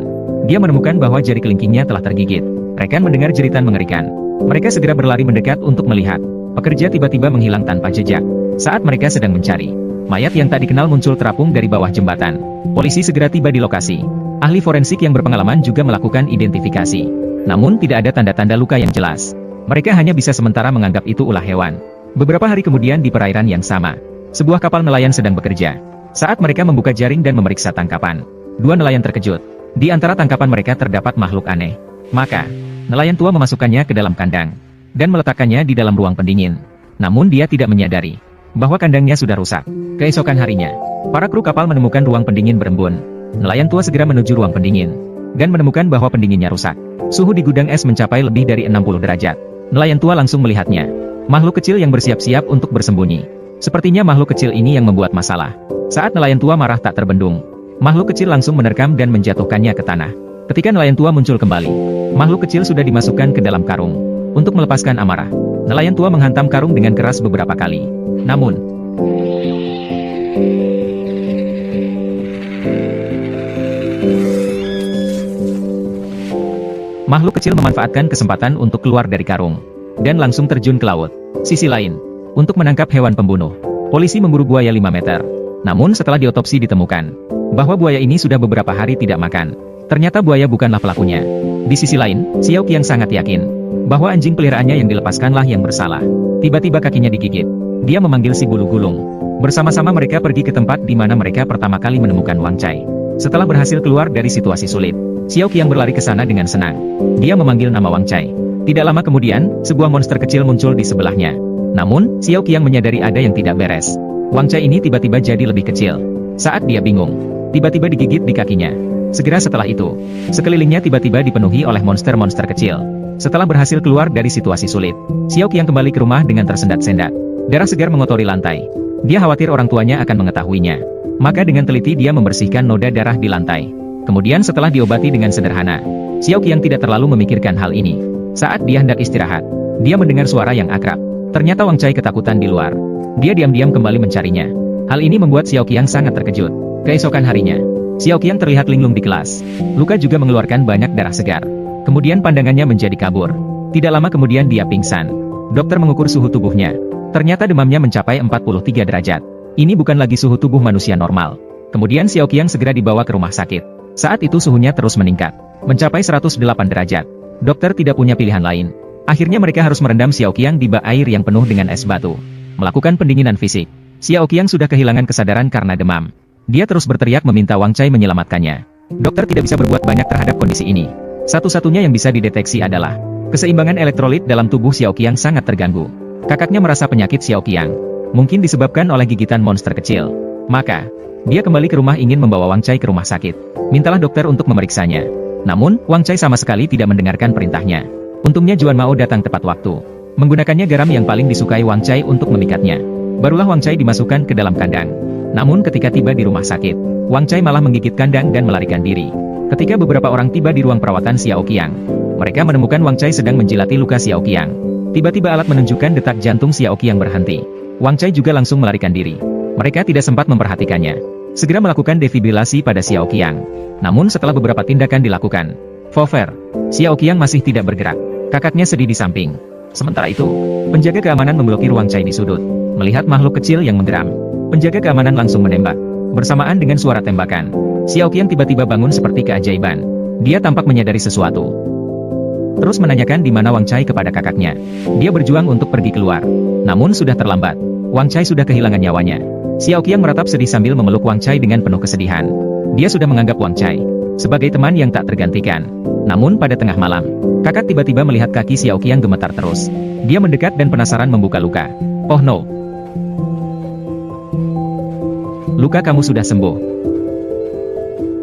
dia menemukan bahwa jari kelingkingnya telah tergigit. Rekan mendengar jeritan mengerikan. Mereka segera berlari mendekat untuk melihat. Pekerja tiba-tiba menghilang tanpa jejak. Saat mereka sedang mencari, mayat yang tak dikenal muncul terapung dari bawah jembatan. Polisi segera tiba di lokasi. Ahli forensik yang berpengalaman juga melakukan identifikasi. Namun tidak ada tanda-tanda luka yang jelas. Mereka hanya bisa sementara menganggap itu ulah hewan. Beberapa hari kemudian di perairan yang sama, sebuah kapal nelayan sedang bekerja. Saat mereka membuka jaring dan memeriksa tangkapan, dua nelayan terkejut. Di antara tangkapan mereka terdapat makhluk aneh. Maka, nelayan tua memasukkannya ke dalam kandang dan meletakkannya di dalam ruang pendingin. Namun dia tidak menyadari bahwa kandangnya sudah rusak. Keesokan harinya, para kru kapal menemukan ruang pendingin berembun. Nelayan tua segera menuju ruang pendingin dan menemukan bahwa pendinginnya rusak. Suhu di gudang es mencapai lebih dari 60 derajat. Nelayan tua langsung melihatnya. Makhluk kecil yang bersiap-siap untuk bersembunyi. Sepertinya makhluk kecil ini yang membuat masalah. Saat nelayan tua marah tak terbendung, makhluk kecil langsung menerkam dan menjatuhkannya ke tanah. Ketika nelayan tua muncul kembali, makhluk kecil sudah dimasukkan ke dalam karung. Untuk melepaskan amarah, nelayan tua menghantam karung dengan keras beberapa kali. Namun, makhluk kecil memanfaatkan kesempatan untuk keluar dari karung dan langsung terjun ke laut. Sisi lain, untuk menangkap hewan pembunuh, polisi memburu buaya 5 meter. Namun setelah diotopsi ditemukan bahwa buaya ini sudah beberapa hari tidak makan. Ternyata buaya bukanlah pelakunya. Di sisi lain, Xiao Qiang sangat yakin bahwa anjing peliharaannya yang dilepaskanlah yang bersalah. Tiba-tiba kakinya digigit. Dia memanggil si bulu gulung. Bersama-sama mereka pergi ke tempat di mana mereka pertama kali menemukan Wang Cai. Setelah berhasil keluar dari situasi sulit, Xiao Qiang berlari ke sana dengan senang. Dia memanggil nama Wang Cai. Tidak lama kemudian, sebuah monster kecil muncul di sebelahnya. Namun, Xiao Qiang menyadari ada yang tidak beres. Wang Cai ini tiba-tiba jadi lebih kecil. Saat dia bingung, tiba-tiba digigit di kakinya. Segera setelah itu, sekelilingnya tiba-tiba dipenuhi oleh monster-monster kecil. Setelah berhasil keluar dari situasi sulit, Xiao Qiang kembali ke rumah dengan tersendat-sendat. Darah segar mengotori lantai. Dia khawatir orang tuanya akan mengetahuinya. Maka dengan teliti dia membersihkan noda darah di lantai. Kemudian setelah diobati dengan sederhana, Xiao Qiang tidak terlalu memikirkan hal ini. Saat dia hendak istirahat, dia mendengar suara yang akrab. Ternyata Wang Cai ketakutan di luar. Dia diam-diam kembali mencarinya. Hal ini membuat Xiao Qiang sangat terkejut. Keesokan harinya, Xiao Qiang terlihat linglung di kelas. Luka juga mengeluarkan banyak darah segar. Kemudian pandangannya menjadi kabur. Tidak lama kemudian dia pingsan. Dokter mengukur suhu tubuhnya. Ternyata demamnya mencapai 43 derajat. Ini bukan lagi suhu tubuh manusia normal. Kemudian Xiao Qiang segera dibawa ke rumah sakit. Saat itu suhunya terus meningkat, mencapai 108 derajat. Dokter tidak punya pilihan lain. Akhirnya mereka harus merendam Xiao Qiang di bak air yang penuh dengan es batu. Melakukan pendinginan fisik. Xiao Qiang sudah kehilangan kesadaran karena demam. Dia terus berteriak meminta Wang Cai menyelamatkannya. Dokter tidak bisa berbuat banyak terhadap kondisi ini. Satu-satunya yang bisa dideteksi adalah keseimbangan elektrolit dalam tubuh Xiao Qiang sangat terganggu. Kakaknya merasa penyakit Xiao Qiang mungkin disebabkan oleh gigitan monster kecil. Maka, dia kembali ke rumah ingin membawa Wang Cai ke rumah sakit. Mintalah dokter untuk memeriksanya. Namun, Wang Cai sama sekali tidak mendengarkan perintahnya. Untungnya Juan Mao datang tepat waktu. Menggunakannya garam yang paling disukai Wang Cai untuk memikatnya. Barulah Wang Cai dimasukkan ke dalam kandang. Namun ketika tiba di rumah sakit, Wang Cai malah menggigit kandang dan melarikan diri. Ketika beberapa orang tiba di ruang perawatan Xiao Qiang, mereka menemukan Wang Cai sedang menjilati luka Xiao Qiang. Tiba-tiba alat menunjukkan detak jantung Xiao Qiang berhenti. Wang Cai juga langsung melarikan diri. Mereka tidak sempat memperhatikannya. Segera melakukan defibrilasi pada Xiao Qiang. Namun setelah beberapa tindakan dilakukan, Fover, Xiao Qiang masih tidak bergerak. Kakaknya sedih di samping. Sementara itu, penjaga keamanan memblokir Wang Cai di sudut. Melihat makhluk kecil yang mengeram, penjaga keamanan langsung menembak. Bersamaan dengan suara tembakan, Xiao Qiang tiba-tiba bangun seperti keajaiban. Dia tampak menyadari sesuatu. Terus menanyakan di mana Wang Cai kepada kakaknya. Dia berjuang untuk pergi keluar. Namun sudah terlambat. Wang Cai sudah kehilangan nyawanya. Xiao Qiang meratap sedih sambil memeluk Wang Cai dengan penuh kesedihan. Dia sudah menganggap Wang Cai sebagai teman yang tak tergantikan. Namun pada tengah malam, kakak tiba-tiba melihat kaki Xiao Qiang gemetar terus. Dia mendekat dan penasaran membuka luka. Oh no! Luka kamu sudah sembuh.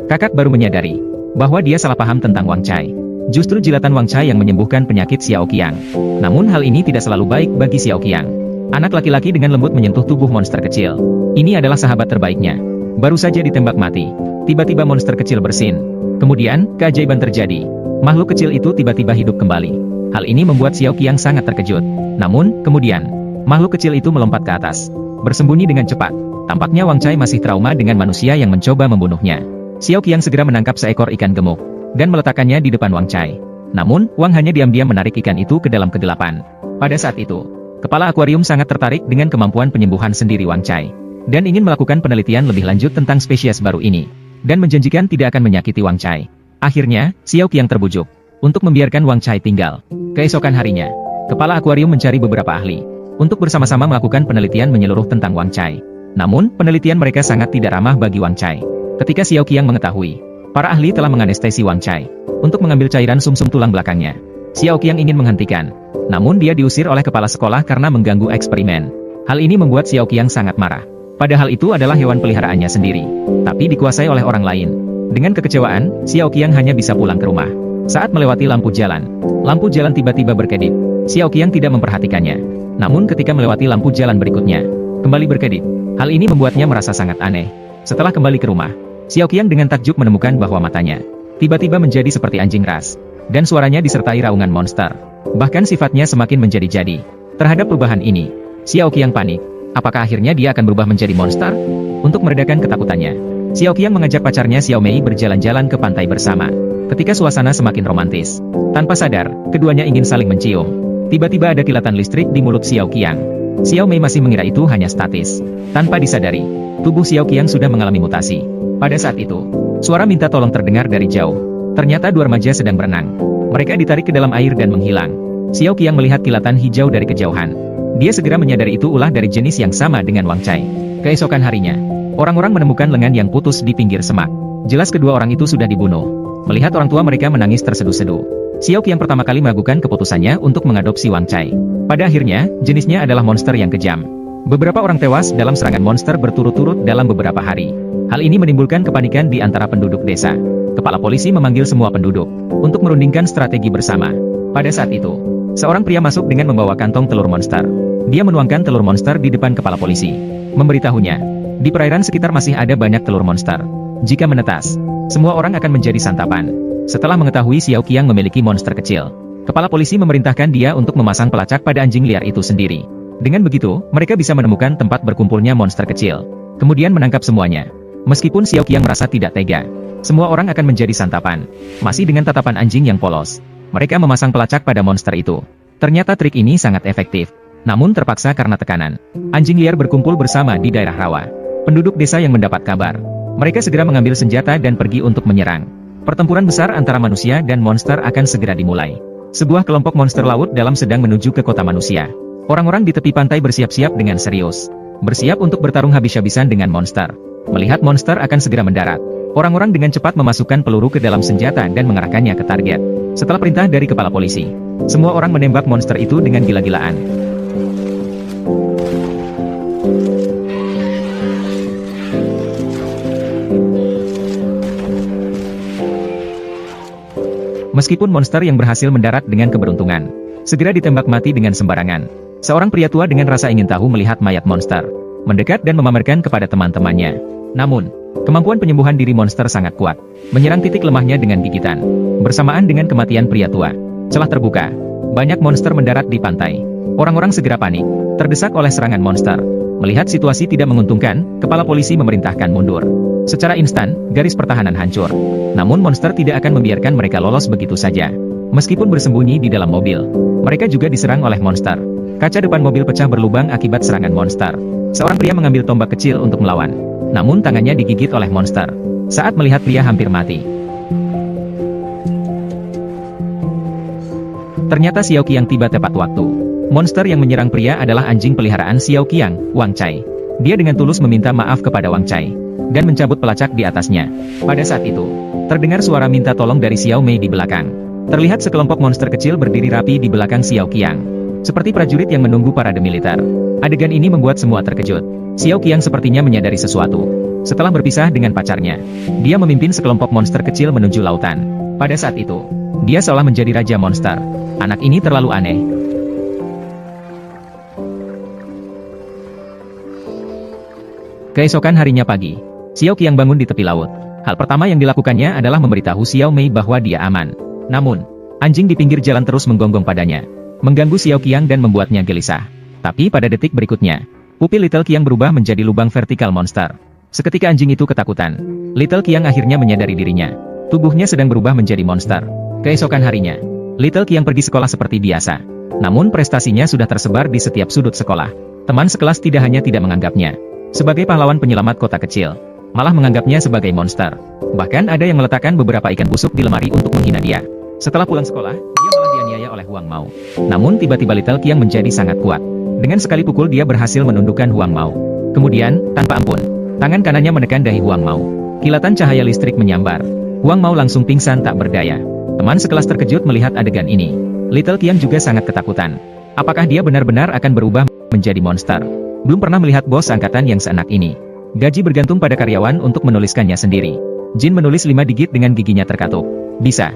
Kakak baru menyadari bahwa dia salah paham tentang Wang Cai. Justru jilatan Wang Cai yang menyembuhkan penyakit Xiao Qiang. Namun hal ini tidak selalu baik bagi Xiao Qiang. Anak laki-laki dengan lembut menyentuh tubuh monster kecil. Ini adalah sahabat terbaiknya. Baru saja ditembak mati. Tiba-tiba monster kecil bersin. Kemudian, keajaiban terjadi. Makhluk kecil itu tiba-tiba hidup kembali. Hal ini membuat Xiao Qiang sangat terkejut. Namun, kemudian, makhluk kecil itu melompat ke atas. Bersembunyi dengan cepat. Tampaknya Wang Cai masih trauma dengan manusia yang mencoba membunuhnya. Xiao Qiang segera menangkap seekor ikan gemuk dan meletakkannya di depan Wang Cai. Namun, Wang hanya diam-diam menarik ikan itu ke dalam kegelapan. Pada saat itu, kepala akuarium sangat tertarik dengan kemampuan penyembuhan sendiri Wang Cai dan ingin melakukan penelitian lebih lanjut tentang spesies baru ini dan menjanjikan tidak akan menyakiti Wang Cai. Akhirnya, Xiao Qiang terbujuk untuk membiarkan Wang Cai tinggal. Keesokan harinya, kepala akuarium mencari beberapa ahli untuk bersama-sama melakukan penelitian menyeluruh tentang Wang Cai. Namun, penelitian mereka sangat tidak ramah bagi Wang Cai. Ketika Xiao Qiang mengetahui Para ahli telah menganestesi Wang Cai untuk mengambil cairan sumsum tulang belakangnya. Xiao Qiang ingin menghentikan, namun dia diusir oleh kepala sekolah karena mengganggu eksperimen. Hal ini membuat Xiao Qiang sangat marah. Padahal itu adalah hewan peliharaannya sendiri, tapi dikuasai oleh orang lain. Dengan kekecewaan, Xiao Qiang hanya bisa pulang ke rumah. Saat melewati lampu jalan tiba-tiba berkedip. Xiao Qiang tidak memperhatikannya. Namun ketika melewati lampu jalan berikutnya, kembali berkedip. Hal ini membuatnya merasa sangat aneh. Setelah kembali ke rumah, Xiao Qiang dengan takjub menemukan bahwa matanya tiba-tiba menjadi seperti anjing ras, dan suaranya disertai raungan monster. Bahkan sifatnya semakin menjadi-jadi. Terhadap perubahan ini, Xiao Qiang panik. Apakah akhirnya dia akan berubah menjadi monster? Untuk meredakan ketakutannya, Xiao Qiang mengajak pacarnya Xiao Mei berjalan-jalan ke pantai bersama. Ketika suasana semakin romantis, tanpa sadar, keduanya ingin saling mencium. Tiba-tiba ada kilatan listrik di mulut Xiao Qiang. Xiao Mei masih mengira itu hanya statis. Tanpa disadari, tubuh Xiao Qiang sudah mengalami mutasi. Pada saat itu, suara minta tolong terdengar dari jauh. Ternyata dua remaja sedang berenang. Mereka ditarik ke dalam air dan menghilang. Xiao Qiang melihat kilatan hijau dari kejauhan. Dia segera menyadari itu ulah dari jenis yang sama dengan Wang Cai. Keesokan harinya, orang-orang menemukan lengan yang putus di pinggir semak. Jelas kedua orang itu sudah dibunuh. Melihat orang tua mereka menangis terseduh-seduh, Xiao Qiang pertama kali meragukan keputusannya untuk mengadopsi Wang Cai. Pada akhirnya, jenisnya adalah monster yang kejam. Beberapa orang tewas dalam serangan monster berturut-turut dalam beberapa hari. Hal ini menimbulkan kepanikan di antara penduduk desa. Kepala polisi memanggil semua penduduk untuk merundingkan strategi bersama. Pada saat itu, seorang pria masuk dengan membawa kantong telur monster. Dia menuangkan telur monster di depan kepala polisi. Memberitahunya, di perairan sekitar masih ada banyak telur monster. Jika menetas, semua orang akan menjadi santapan. Setelah mengetahui Xiao Qiang memiliki monster kecil, kepala polisi memerintahkan dia untuk memasang pelacak pada anjing liar itu sendiri. Dengan begitu, mereka bisa menemukan tempat berkumpulnya monster kecil, kemudian menangkap semuanya. Meskipun Xiao Qiang merasa tidak tega, semua orang akan menjadi santapan. Masih dengan tatapan anjing yang polos, mereka memasang pelacak pada monster itu. Ternyata trik ini sangat efektif. Namun terpaksa karena tekanan, anjing liar berkumpul bersama di daerah rawa. Penduduk desa yang mendapat kabar, mereka segera mengambil senjata dan pergi untuk menyerang. Pertempuran besar antara manusia dan monster akan segera dimulai. Sebuah kelompok monster laut dalam sedang menuju ke kota manusia. Orang-orang di tepi pantai bersiap-siap dengan serius, bersiap untuk bertarung habis-habisan dengan monster. Melihat monster akan segera mendarat, orang-orang dengan cepat memasukkan peluru ke dalam senjata dan mengarahkannya ke target. Setelah perintah dari kepala polisi, semua orang menembak monster itu dengan gila-gilaan. Meskipun monster yang berhasil mendarat dengan keberuntungan, segera ditembak mati dengan sembarangan. Seorang pria tua dengan rasa ingin tahu melihat mayat monster, mendekat dan memamerkan kepada teman-temannya. Namun, kemampuan penyembuhan diri monster sangat kuat, menyerang titik lemahnya dengan gigitan. Bersamaan dengan kematian pria tua, celah terbuka, banyak monster mendarat di pantai. Orang-orang segera panik, terdesak oleh serangan monster. Melihat situasi tidak menguntungkan, kepala polisi memerintahkan mundur. Secara instan, garis pertahanan hancur. Namun monster tidak akan membiarkan mereka lolos begitu saja. Meskipun bersembunyi di dalam mobil, mereka juga diserang oleh monster. Kaca depan mobil pecah berlubang akibat serangan monster. Seorang pria mengambil tombak kecil untuk melawan. Namun tangannya digigit oleh monster. Saat melihat pria hampir mati, ternyata Xiao Qiang tiba tepat waktu. Monster yang menyerang pria adalah anjing peliharaan Xiao Qiang, Wang Cai. Dia dengan tulus meminta maaf kepada Wang Cai dan mencabut pelacak di atasnya. Pada saat itu, terdengar suara minta tolong dari Xiao Mei di belakang. Terlihat sekelompok monster kecil berdiri rapi di belakang Xiao Qiang, seperti prajurit yang menunggu parade militer. Adegan ini membuat semua terkejut. Xiao Qiang sepertinya menyadari sesuatu. Setelah berpisah dengan pacarnya, dia memimpin sekelompok monster kecil menuju lautan. Pada saat itu, dia seolah menjadi raja monster. Anak ini terlalu aneh. Keesokan harinya pagi, Xiao Qiang bangun di tepi laut. Hal pertama yang dilakukannya adalah memberitahu Xiao Mei bahwa dia aman. Namun, anjing di pinggir jalan terus menggonggong padanya, mengganggu Xiao Qiang dan membuatnya gelisah. Tapi pada detik berikutnya, pupil Little Qiang berubah menjadi lubang vertikal monster. Seketika anjing itu ketakutan. Little Qiang akhirnya menyadari dirinya. Tubuhnya sedang berubah menjadi monster. Keesokan harinya, Little Qiang pergi sekolah seperti biasa. Namun prestasinya sudah tersebar di setiap sudut sekolah. Teman sekelas tidak hanya tidak menganggapnya sebagai pahlawan penyelamat kota kecil, malah menganggapnya sebagai monster. Bahkan ada yang meletakkan beberapa ikan busuk di lemari untuk menghina dia. Setelah pulang sekolah, dia malah dianiaya oleh Huang Mao. Namun tiba-tiba Little Qiang menjadi sangat kuat. Dengan sekali pukul dia berhasil menundukkan Huang Mao. Kemudian, tanpa ampun, tangan kanannya menekan dahi Huang Mao. Kilatan cahaya listrik menyambar. Huang Mao langsung pingsan tak berdaya. Teman sekelas terkejut melihat adegan ini. Little Qiang juga sangat ketakutan. Apakah dia benar-benar akan berubah menjadi monster? Belum pernah melihat bos angkatan yang seenak ini. Gaji bergantung pada karyawan untuk menuliskannya sendiri. Jin menulis 5 digit dengan giginya terkatup. Bisa.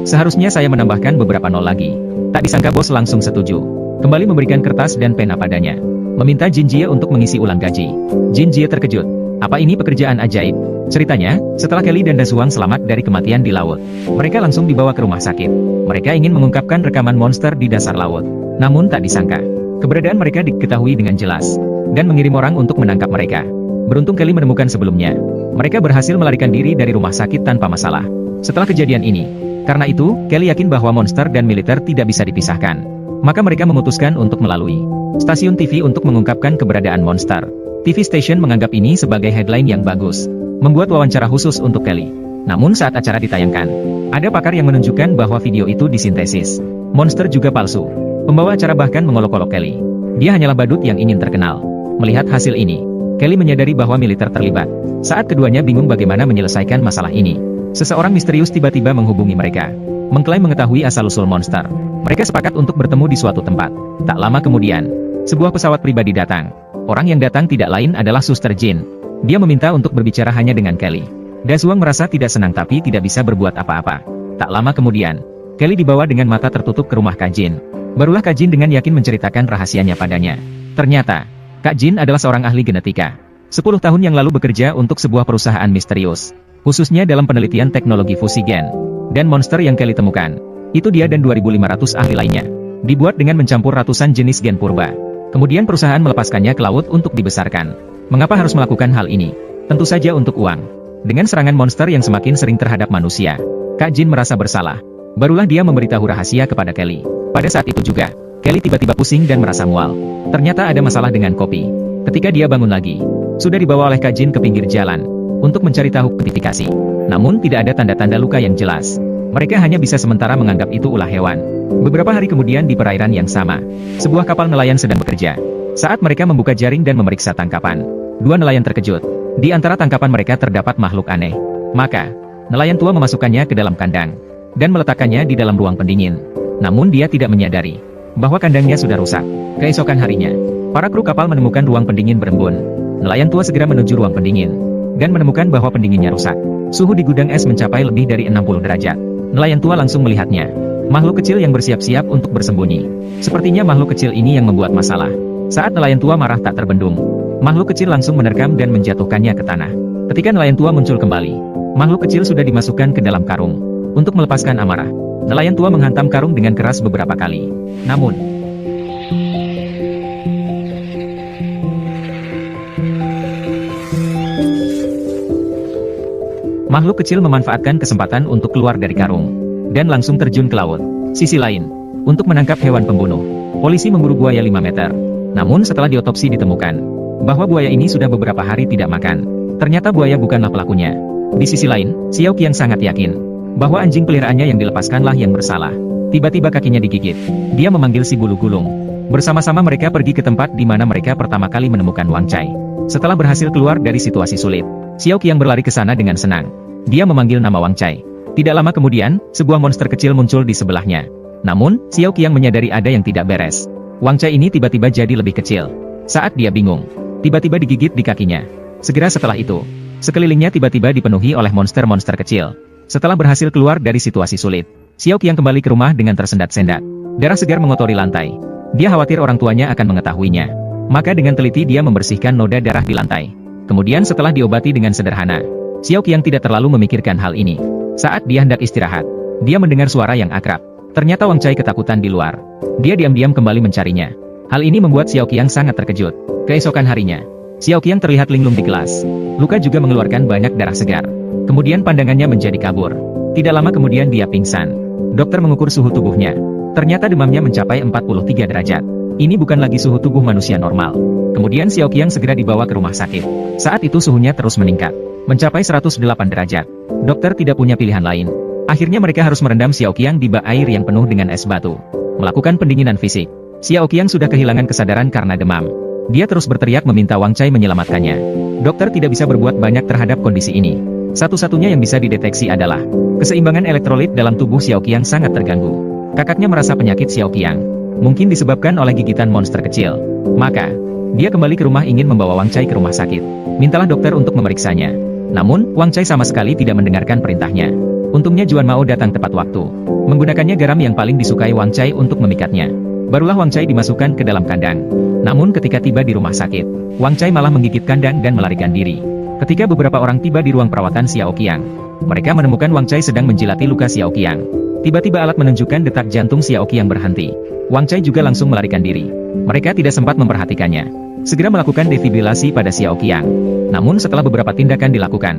Seharusnya saya menambahkan beberapa nol lagi. Tak disangka bos langsung setuju. Kembali memberikan kertas dan pena padanya. Meminta Jin Jie untuk mengisi ulang gaji. Jin Jie terkejut. Apa ini pekerjaan ajaib? Ceritanya, setelah Kelly dan Dazuang selamat dari kematian di laut, mereka langsung dibawa ke rumah sakit. Mereka ingin mengungkapkan rekaman monster di dasar laut. Namun tak disangka, keberadaan mereka diketahui dengan jelas, dan mengirim orang untuk menangkap mereka. Beruntung Kelly menemukan sebelumnya. Mereka berhasil melarikan diri dari rumah sakit tanpa masalah. Setelah kejadian ini, karena itu, Kelly yakin bahwa monster dan militer tidak bisa dipisahkan. Maka mereka memutuskan untuk melalui stasiun TV untuk mengungkapkan keberadaan monster. TV station menganggap ini sebagai headline yang bagus, membuat wawancara khusus untuk Kelly. Namun saat acara ditayangkan, ada pakar yang menunjukkan bahwa video itu disintesis. Monster juga palsu. Pembawa acara bahkan mengolok-olok Kelly. Dia hanyalah badut yang ingin terkenal. Melihat hasil ini, Kelly menyadari bahwa militer terlibat. Saat keduanya bingung bagaimana menyelesaikan masalah ini, seseorang misterius tiba-tiba menghubungi mereka, mengklaim mengetahui asal-usul monster. Mereka sepakat untuk bertemu di suatu tempat. Tak lama kemudian, sebuah pesawat pribadi datang. Orang yang datang tidak lain adalah Suster Jin. Dia meminta untuk berbicara hanya dengan Kelly. Dazuang merasa tidak senang tapi tidak bisa berbuat apa-apa. Tak lama kemudian, Kelly dibawa dengan mata tertutup ke rumah Kak Jin. Barulah Kak Jin dengan yakin menceritakan rahasianya padanya. Ternyata, Kak Jin adalah seorang ahli genetika. 10 tahun yang lalu bekerja untuk sebuah perusahaan misterius, khususnya dalam penelitian teknologi fusi gen. Dan monster yang Kelly temukan, itu dia dan 2.500 ahli lainnya. Dibuat dengan mencampur ratusan jenis gen purba. Kemudian perusahaan melepaskannya ke laut untuk dibesarkan. Mengapa harus melakukan hal ini? Tentu saja untuk uang. Dengan serangan monster yang semakin sering terhadap manusia, Kak Jin merasa bersalah. Barulah dia memberitahu rahasia kepada Kelly. Pada saat itu juga, Kelly tiba-tiba pusing dan merasa mual. Ternyata ada masalah dengan kopi. Ketika dia bangun lagi, sudah dibawa oleh Kak Jin ke pinggir jalan untuk mencari tahu identifikasi. Namun tidak ada tanda-tanda luka yang jelas. Mereka hanya bisa sementara menganggap itu ulah hewan. Beberapa hari kemudian di perairan yang sama, sebuah kapal nelayan sedang bekerja. Saat mereka membuka jaring dan memeriksa tangkapan, 2 nelayan terkejut. Di antara tangkapan mereka terdapat makhluk aneh. Maka, nelayan tua memasukkannya ke dalam kandang dan meletakkannya di dalam ruang pendingin. Namun dia tidak menyadari bahwa kandangnya sudah rusak. Keesokan harinya, para kru kapal menemukan ruang pendingin berembun. Nelayan tua segera menuju ruang pendingin dan menemukan bahwa pendinginnya rusak. Suhu di gudang es mencapai lebih dari 60 derajat. Nelayan tua langsung melihatnya. Makhluk kecil yang bersiap-siap untuk bersembunyi. Sepertinya makhluk kecil ini yang membuat masalah. Saat nelayan tua marah tak terbendung, makhluk kecil langsung menerkam dan menjatuhkannya ke tanah. Ketika nelayan tua muncul kembali, makhluk kecil sudah dimasukkan ke dalam karung. Untuk melepaskan amarah, nelayan tua menghantam karung dengan keras beberapa kali. Namun, makhluk kecil memanfaatkan kesempatan untuk keluar dari karung dan langsung terjun ke laut. Sisi lain, untuk menangkap hewan pembunuh, polisi memburu buaya 5 meter. Namun setelah diotopsi ditemukan bahwa buaya ini sudah beberapa hari tidak makan. Ternyata buaya bukanlah pelakunya. Di sisi lain, Xiao Qiang sangat yakin bahwa anjing peliharaannya yang dilepaskanlah yang bersalah. Tiba-tiba kakinya digigit. Dia memanggil si bulu gulung. Bersama-sama mereka pergi ke tempat di mana mereka pertama kali menemukan Wang Cai. Setelah berhasil keluar dari situasi sulit, Xiao Qiang berlari ke sana dengan senang. Dia memanggil nama Wang Cai. Tidak lama kemudian, sebuah monster kecil muncul di sebelahnya. Namun, Xiao Qiang menyadari ada yang tidak beres. Wang Cai ini tiba-tiba jadi lebih kecil. Saat dia bingung, tiba-tiba digigit di kakinya. Segera setelah itu, sekelilingnya tiba-tiba dipenuhi oleh monster-monster kecil. Setelah berhasil keluar dari situasi sulit, Xiao Qiang kembali ke rumah dengan tersendat-sendat. Darah segar mengotori lantai. Dia khawatir orang tuanya akan mengetahuinya. Maka dengan teliti dia membersihkan noda darah di lantai. Kemudian setelah diobati dengan sederhana, Xiao Qiang tidak terlalu memikirkan hal ini. Saat dia hendak istirahat, dia mendengar suara yang akrab. Ternyata Wang Cai ketakutan di luar. Dia diam-diam kembali mencarinya. Hal ini membuat Xiao Qiang sangat terkejut. Keesokan harinya, Xiao Qiang terlihat linglung di kelas. Luka juga mengeluarkan banyak darah segar. Kemudian pandangannya menjadi kabur. Tidak lama kemudian dia pingsan. Dokter mengukur suhu tubuhnya. Ternyata demamnya mencapai 43 derajat. Ini bukan lagi suhu tubuh manusia normal. Kemudian Xiao Qiang segera dibawa ke rumah sakit. Saat itu suhunya terus meningkat, mencapai 108 derajat. Dokter tidak punya pilihan lain. Akhirnya mereka harus merendam Xiao Qiang di bak air yang penuh dengan es batu. Melakukan pendinginan fisik. Xiao Qiang sudah kehilangan kesadaran karena demam. Dia terus berteriak meminta Wang Cai menyelamatkannya. Dokter tidak bisa berbuat banyak terhadap kondisi ini. Satu-satunya yang bisa dideteksi adalah keseimbangan elektrolit dalam tubuh Xiao Qiang sangat terganggu. Kakaknya merasa penyakit Xiao Qiang mungkin disebabkan oleh gigitan monster kecil. Maka, dia kembali ke rumah ingin membawa Wang Cai ke rumah sakit. Mintalah dokter untuk memeriksanya. Namun, Wang Cai sama sekali tidak mendengarkan perintahnya. Untungnya Juan Mao datang tepat waktu. Menggunakannya garam yang paling disukai Wang Cai untuk memikatnya. Barulah Wang Cai dimasukkan ke dalam kandang. Namun ketika tiba di rumah sakit, Wang Cai malah menggigit kandang dan melarikan diri. Ketika beberapa orang tiba di ruang perawatan Xiao Qiang, mereka menemukan Wang Cai sedang menjilati luka Xiao Qiang. Tiba-tiba alat menunjukkan detak jantung Xiao Qiang berhenti. Wang Cai juga langsung melarikan diri. Mereka tidak sempat memperhatikannya. Segera melakukan defibrilasi pada Xiao Qiang. Namun setelah beberapa tindakan dilakukan,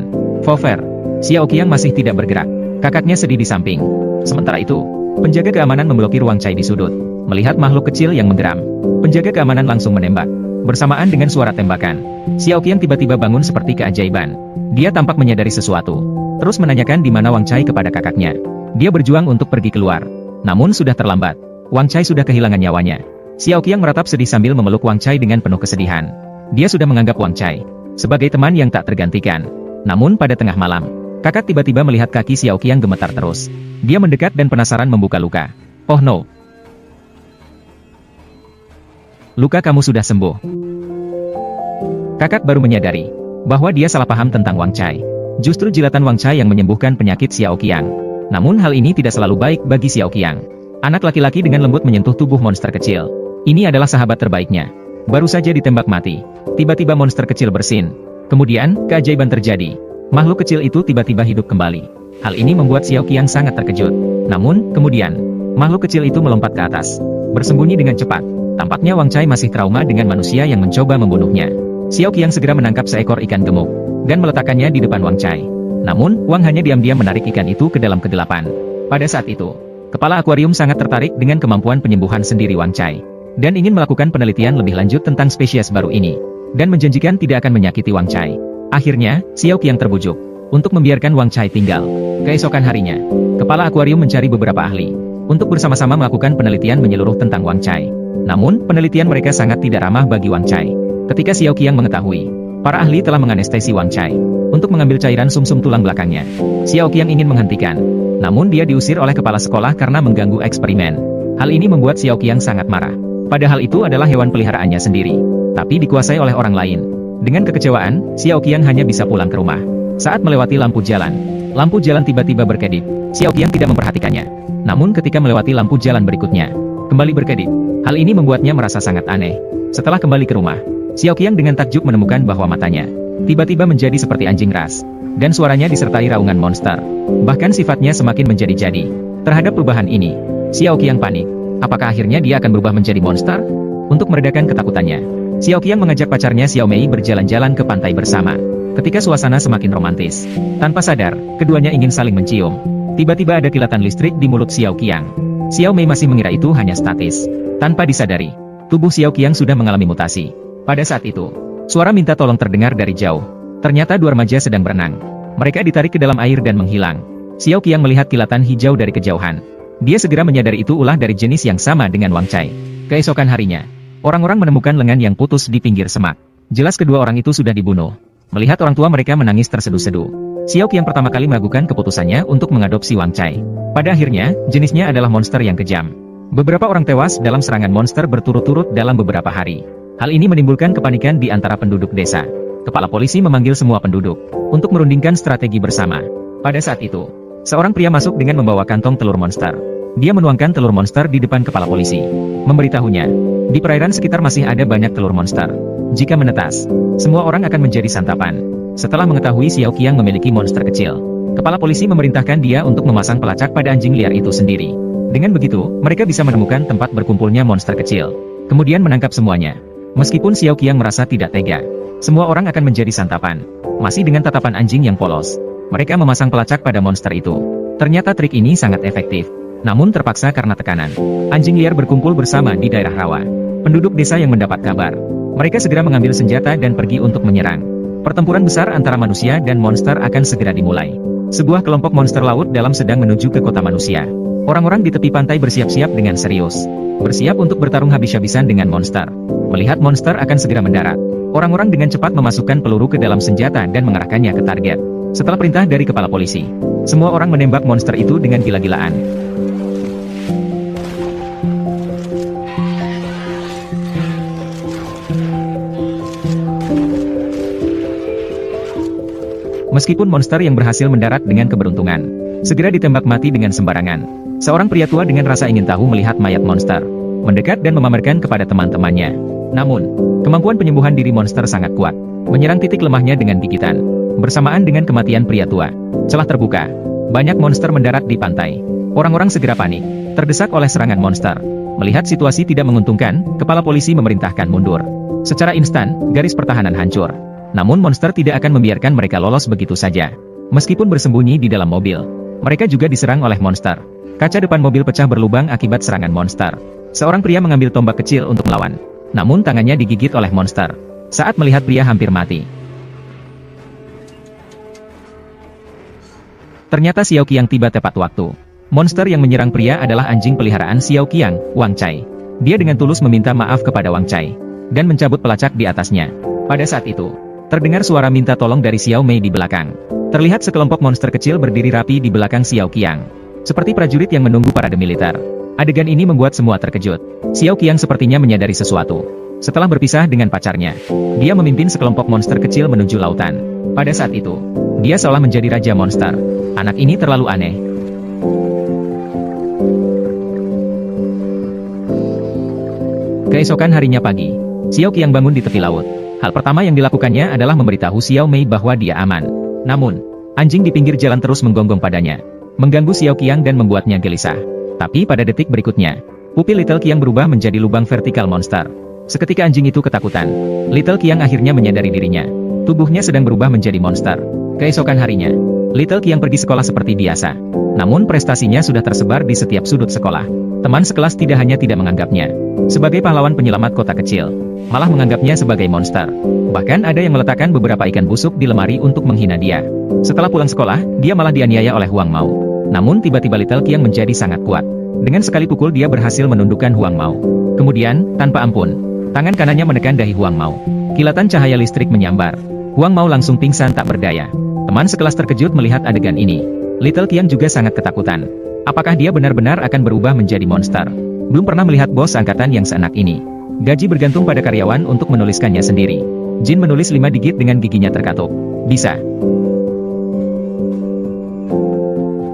Fover, Xiao Qiang masih tidak bergerak. Kakaknya sedih di samping. Sementara itu, penjaga keamanan memblokir Wang Cai di sudut. Melihat makhluk kecil yang menggeram, penjaga keamanan langsung menembak. Bersamaan dengan suara tembakan, Xiao Qiang tiba-tiba bangun seperti keajaiban. Dia tampak menyadari sesuatu. Terus menanyakan di mana Wang Cai kepada kakaknya. Dia berjuang untuk pergi keluar. Namun sudah terlambat. Wang Cai sudah kehilangan nyawanya. Xiao Qiang meratap sedih sambil memeluk Wang Cai dengan penuh kesedihan. Dia sudah menganggap Wang Cai sebagai teman yang tak tergantikan. Namun pada tengah malam, kakak tiba-tiba melihat kaki Xiao Qiang gemetar terus. Dia mendekat dan penasaran membuka luka. Oh no! Luka kamu sudah sembuh. Kakak baru menyadari bahwa dia salah paham tentang Wang Cai. Justru jilatan Wang Cai yang menyembuhkan penyakit Xiao Qiang. Namun hal ini tidak selalu baik bagi Xiao Qiang. Anak laki-laki dengan lembut menyentuh tubuh monster kecil. Ini adalah sahabat terbaiknya. Baru saja ditembak mati. Tiba-tiba monster kecil bersin. Kemudian, keajaiban terjadi. Makhluk kecil itu tiba-tiba hidup kembali. Hal ini membuat Xiao Qiang sangat terkejut. Namun, kemudian, makhluk kecil itu melompat ke atas. Bersembunyi dengan cepat. Tampaknya Wang Cai masih trauma dengan manusia yang mencoba membunuhnya. Xiao Qiang segera menangkap seekor ikan gemuk dan meletakkannya di depan Wang Cai. Namun, Wang hanya diam-diam menarik ikan itu ke dalam kegelapan. Pada saat itu, kepala akuarium sangat tertarik dengan kemampuan penyembuhan sendiri Wang Cai dan ingin melakukan penelitian lebih lanjut tentang spesies baru ini dan menjanjikan tidak akan menyakiti Wang Cai. Akhirnya, Xiao Qiang terbujuk untuk membiarkan Wang Cai tinggal. Keesokan harinya, kepala akuarium mencari beberapa ahli untuk bersama-sama melakukan penelitian menyeluruh tentang Wang Cai. Namun, penelitian mereka sangat tidak ramah bagi Wang Cai. Ketika Xiao Qiang mengetahui, para ahli telah menganestesi Wang Cai untuk mengambil cairan sumsum tulang belakangnya. Xiao Qiang ingin menghentikan, namun dia diusir oleh kepala sekolah karena mengganggu eksperimen. Hal ini membuat Xiao Qiang sangat marah. Padahal itu adalah hewan peliharaannya sendiri, tapi dikuasai oleh orang lain. Dengan kekecewaan, Xiao Qiang hanya bisa pulang ke rumah. Saat melewati lampu jalan tiba-tiba berkedip. Xiao Qiang tidak memperhatikannya. Namun ketika melewati lampu jalan berikutnya, kembali berkedip. Hal ini membuatnya merasa sangat aneh. Setelah kembali ke rumah, Xiao Qiang dengan takjub menemukan bahwa matanya tiba-tiba menjadi seperti anjing ras, dan suaranya disertai raungan monster. Bahkan sifatnya semakin menjadi-jadi. Terhadap perubahan ini, Xiao Qiang panik. Apakah akhirnya dia akan berubah menjadi monster? Untuk meredakan ketakutannya, Xiao Qiang mengajak pacarnya Xiao Mei berjalan-jalan ke pantai bersama. Ketika suasana semakin romantis, tanpa sadar, keduanya ingin saling mencium. Tiba-tiba ada kilatan listrik di mulut Xiao Qiang. Xiao Mei masih mengira itu hanya statis. Tanpa disadari, tubuh Xiao Qiang sudah mengalami mutasi. Pada saat itu, suara minta tolong terdengar dari jauh. Ternyata dua remaja sedang berenang. Mereka ditarik ke dalam air dan menghilang. Xiao Qiang melihat kilatan hijau dari kejauhan. Dia segera menyadari itu ulah dari jenis yang sama dengan Wang Cai. Keesokan harinya, orang-orang menemukan lengan yang putus di pinggir semak. Jelas kedua orang itu sudah dibunuh. Melihat orang tua mereka menangis terseduh-seduh, Xiao Qiang pertama kali meragukan keputusannya untuk mengadopsi Wang Cai. Pada akhirnya, jenisnya adalah monster yang kejam. Beberapa orang tewas dalam serangan monster berturut-turut dalam beberapa hari. Hal ini menimbulkan kepanikan di antara penduduk desa. Kepala polisi memanggil semua penduduk untuk merundingkan strategi bersama. Pada saat itu, seorang pria masuk dengan membawa kantong telur monster. Dia menuangkan telur monster di depan kepala polisi. Memberitahunya, di perairan sekitar masih ada banyak telur monster. Jika menetas, semua orang akan menjadi santapan. Setelah mengetahui Xiao Qiang memiliki monster kecil, kepala polisi memerintahkan dia untuk memasang pelacak pada anjing liar itu sendiri. Dengan begitu, mereka bisa menemukan tempat berkumpulnya monster kecil, kemudian menangkap semuanya. Meskipun Xiao Qiang merasa tidak tega, semua orang akan menjadi santapan. Masih dengan tatapan anjing yang polos, mereka memasang pelacak pada monster itu. Ternyata trik ini sangat efektif. Namun terpaksa karena tekanan, anjing liar berkumpul bersama di daerah rawa. Penduduk desa yang mendapat kabar, mereka segera mengambil senjata dan pergi untuk menyerang. Pertempuran besar antara manusia dan monster akan segera dimulai. Sebuah kelompok monster laut dalam sedang menuju ke kota manusia. Orang-orang di tepi pantai bersiap-siap dengan serius. Bersiap untuk bertarung habis-habisan dengan monster. Melihat monster akan segera mendarat, orang-orang dengan cepat memasukkan peluru ke dalam senjata dan mengarahkannya ke target. Setelah perintah dari kepala polisi, semua orang menembak monster itu dengan gila-gilaan. Meskipun monster yang berhasil mendarat dengan keberuntungan, segera ditembak mati dengan sembarangan. Seorang pria tua dengan rasa ingin tahu melihat mayat monster, mendekat dan memamerkan kepada teman-temannya. Namun, kemampuan penyembuhan diri monster sangat kuat, menyerang titik lemahnya dengan gigitan. Bersamaan dengan kematian pria tua, celah terbuka. Banyak monster mendarat di pantai. Orang-orang segera panik, terdesak oleh serangan monster. Melihat situasi tidak menguntungkan, kepala polisi memerintahkan mundur. Secara instan, garis pertahanan hancur. Namun monster tidak akan membiarkan mereka lolos begitu saja. Meskipun bersembunyi di dalam mobil, mereka juga diserang oleh monster. Kaca depan mobil pecah berlubang akibat serangan monster. Seorang pria mengambil tombak kecil untuk melawan. Namun tangannya digigit oleh monster. Saat melihat pria hampir mati, ternyata Xiao Qiang tiba tepat waktu. Monster yang menyerang pria adalah anjing peliharaan Xiao Qiang, Wang Cai. Dia dengan tulus meminta maaf kepada Wang Cai dan mencabut pelacak di atasnya. Pada saat itu, terdengar suara minta tolong dari Xiao Mei di belakang. Terlihat sekelompok monster kecil berdiri rapi di belakang Xiao Qiang, seperti prajurit yang menunggu parade militer. Adegan ini membuat semua terkejut. Xiao Qiang sepertinya menyadari sesuatu. Setelah berpisah dengan pacarnya, dia memimpin sekelompok monster kecil menuju lautan. Pada saat itu, dia seolah menjadi raja monster. Anak ini terlalu aneh. Keesokan harinya pagi, Xiao Qiang bangun di tepi laut. Hal pertama yang dilakukannya adalah memberitahu Xiao Mei bahwa dia aman. Namun, anjing di pinggir jalan terus menggonggong padanya, mengganggu Xiao Qiang dan membuatnya gelisah. Tapi pada detik berikutnya, pupil Little Qiang berubah menjadi lubang vertikal monster. Seketika anjing itu ketakutan. Little Qiang akhirnya menyadari dirinya. Tubuhnya sedang berubah menjadi monster. Keesokan harinya, Little Qiang pergi sekolah seperti biasa. Namun prestasinya sudah tersebar di setiap sudut sekolah. Teman sekelas tidak hanya tidak menganggapnya sebagai pahlawan penyelamat kota kecil, malah menganggapnya sebagai monster. Bahkan ada yang meletakkan beberapa ikan busuk di lemari untuk menghina dia. Setelah pulang sekolah, dia malah dianiaya oleh Huang Mao. Namun tiba-tiba Little Qiang menjadi sangat kuat. Dengan sekali pukul dia berhasil menundukkan Huang Mao. Kemudian, tanpa ampun, tangan kanannya menekan dahi Huang Mao. Kilatan cahaya listrik menyambar. Huang Mao langsung pingsan tak berdaya. Teman sekelas terkejut melihat adegan ini. Little Qiang juga sangat ketakutan. Apakah dia benar-benar akan berubah menjadi monster? Belum pernah melihat bos angkatan yang seenak ini. Gaji bergantung pada karyawan untuk menuliskannya sendiri. Jin menulis 5 digit dengan giginya terkatup. Bisa.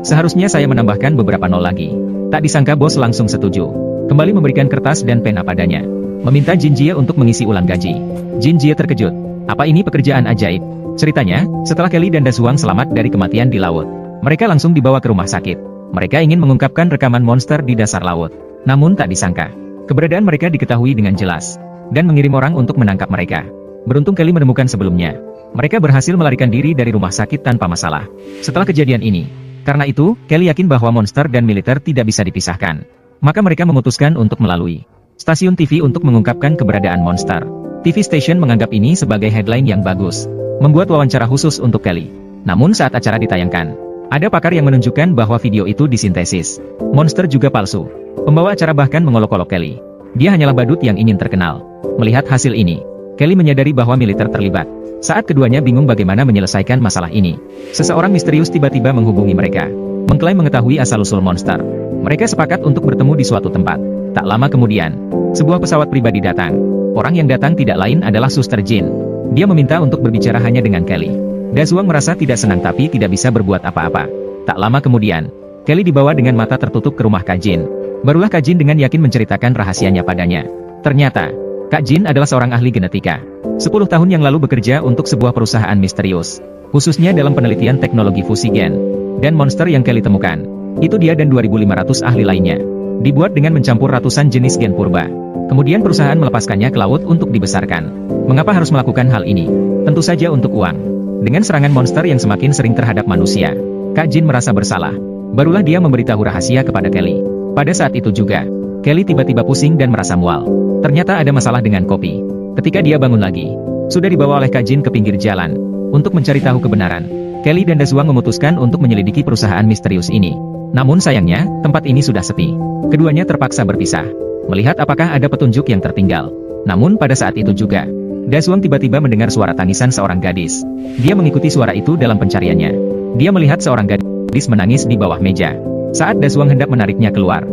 Seharusnya saya menambahkan beberapa nol lagi. Tak disangka bos langsung setuju. Kembali memberikan kertas dan pena padanya. Meminta Jin Jie untuk mengisi ulang gaji. Jin Jie terkejut. Apa ini pekerjaan ajaib? Ceritanya, setelah Kelly dan Dazuang selamat dari kematian di laut, mereka langsung dibawa ke rumah sakit. Mereka ingin mengungkapkan rekaman monster di dasar laut. Namun tak disangka, keberadaan mereka diketahui dengan jelas, dan mengirim orang untuk menangkap mereka. Beruntung Kelly menemukan sebelumnya. Mereka berhasil melarikan diri dari rumah sakit tanpa masalah. Setelah kejadian ini, karena itu, Kelly yakin bahwa monster dan militer tidak bisa dipisahkan. Maka mereka memutuskan untuk melalui stasiun TV untuk mengungkapkan keberadaan monster. TV station menganggap ini sebagai headline yang bagus, membuat wawancara khusus untuk Kelly. Namun saat acara ditayangkan, ada pakar yang menunjukkan bahwa video itu disintesis. Monster juga palsu. Pembawa acara bahkan mengolok-olok Kelly. Dia hanyalah badut yang ingin terkenal. Melihat hasil ini, Kelly menyadari bahwa militer terlibat. Saat keduanya bingung bagaimana menyelesaikan masalah ini, seseorang misterius tiba-tiba menghubungi mereka, mengklaim mengetahui asal-usul monster. Mereka sepakat untuk bertemu di suatu tempat. Tak lama kemudian, sebuah pesawat pribadi datang. Orang yang datang tidak lain adalah Suster Jin. Dia meminta untuk berbicara hanya dengan Kelly. Dazuang merasa tidak senang tapi tidak bisa berbuat apa-apa. Tak lama kemudian, Kelly dibawa dengan mata tertutup ke rumah Kak Jin. Barulah Kak Jin dengan yakin menceritakan rahasianya padanya. Ternyata, Kak Jin adalah seorang ahli genetika. 10 tahun yang lalu bekerja untuk sebuah perusahaan misterius, khususnya dalam penelitian teknologi fusi gen. Dan monster yang Kelly temukan, itu dia dan 2.500 ahli lainnya. Dibuat dengan mencampur ratusan jenis gen purba. Kemudian perusahaan melepaskannya ke laut untuk dibesarkan. Mengapa harus melakukan hal ini? Tentu saja untuk uang. Dengan serangan monster yang semakin sering terhadap manusia, Kak Jin merasa bersalah. Barulah dia memberitahu rahasia kepada Kelly. Pada saat itu juga, Kelly tiba-tiba pusing dan merasa mual. Ternyata ada masalah dengan kopi. Ketika dia bangun lagi, sudah dibawa oleh Kak Jin ke pinggir jalan. Untuk mencari tahu kebenaran, Kelly dan Dazuang memutuskan untuk menyelidiki perusahaan misterius ini. Namun sayangnya, tempat ini sudah sepi. Keduanya terpaksa berpisah. Melihat apakah ada petunjuk yang tertinggal, Namun pada saat itu juga, Dasuang tiba-tiba mendengar suara tangisan seorang gadis. Dia mengikuti suara itu dalam pencariannya. Dia melihat seorang gadis menangis di bawah meja. Saat Dasuang hendak menariknya keluar.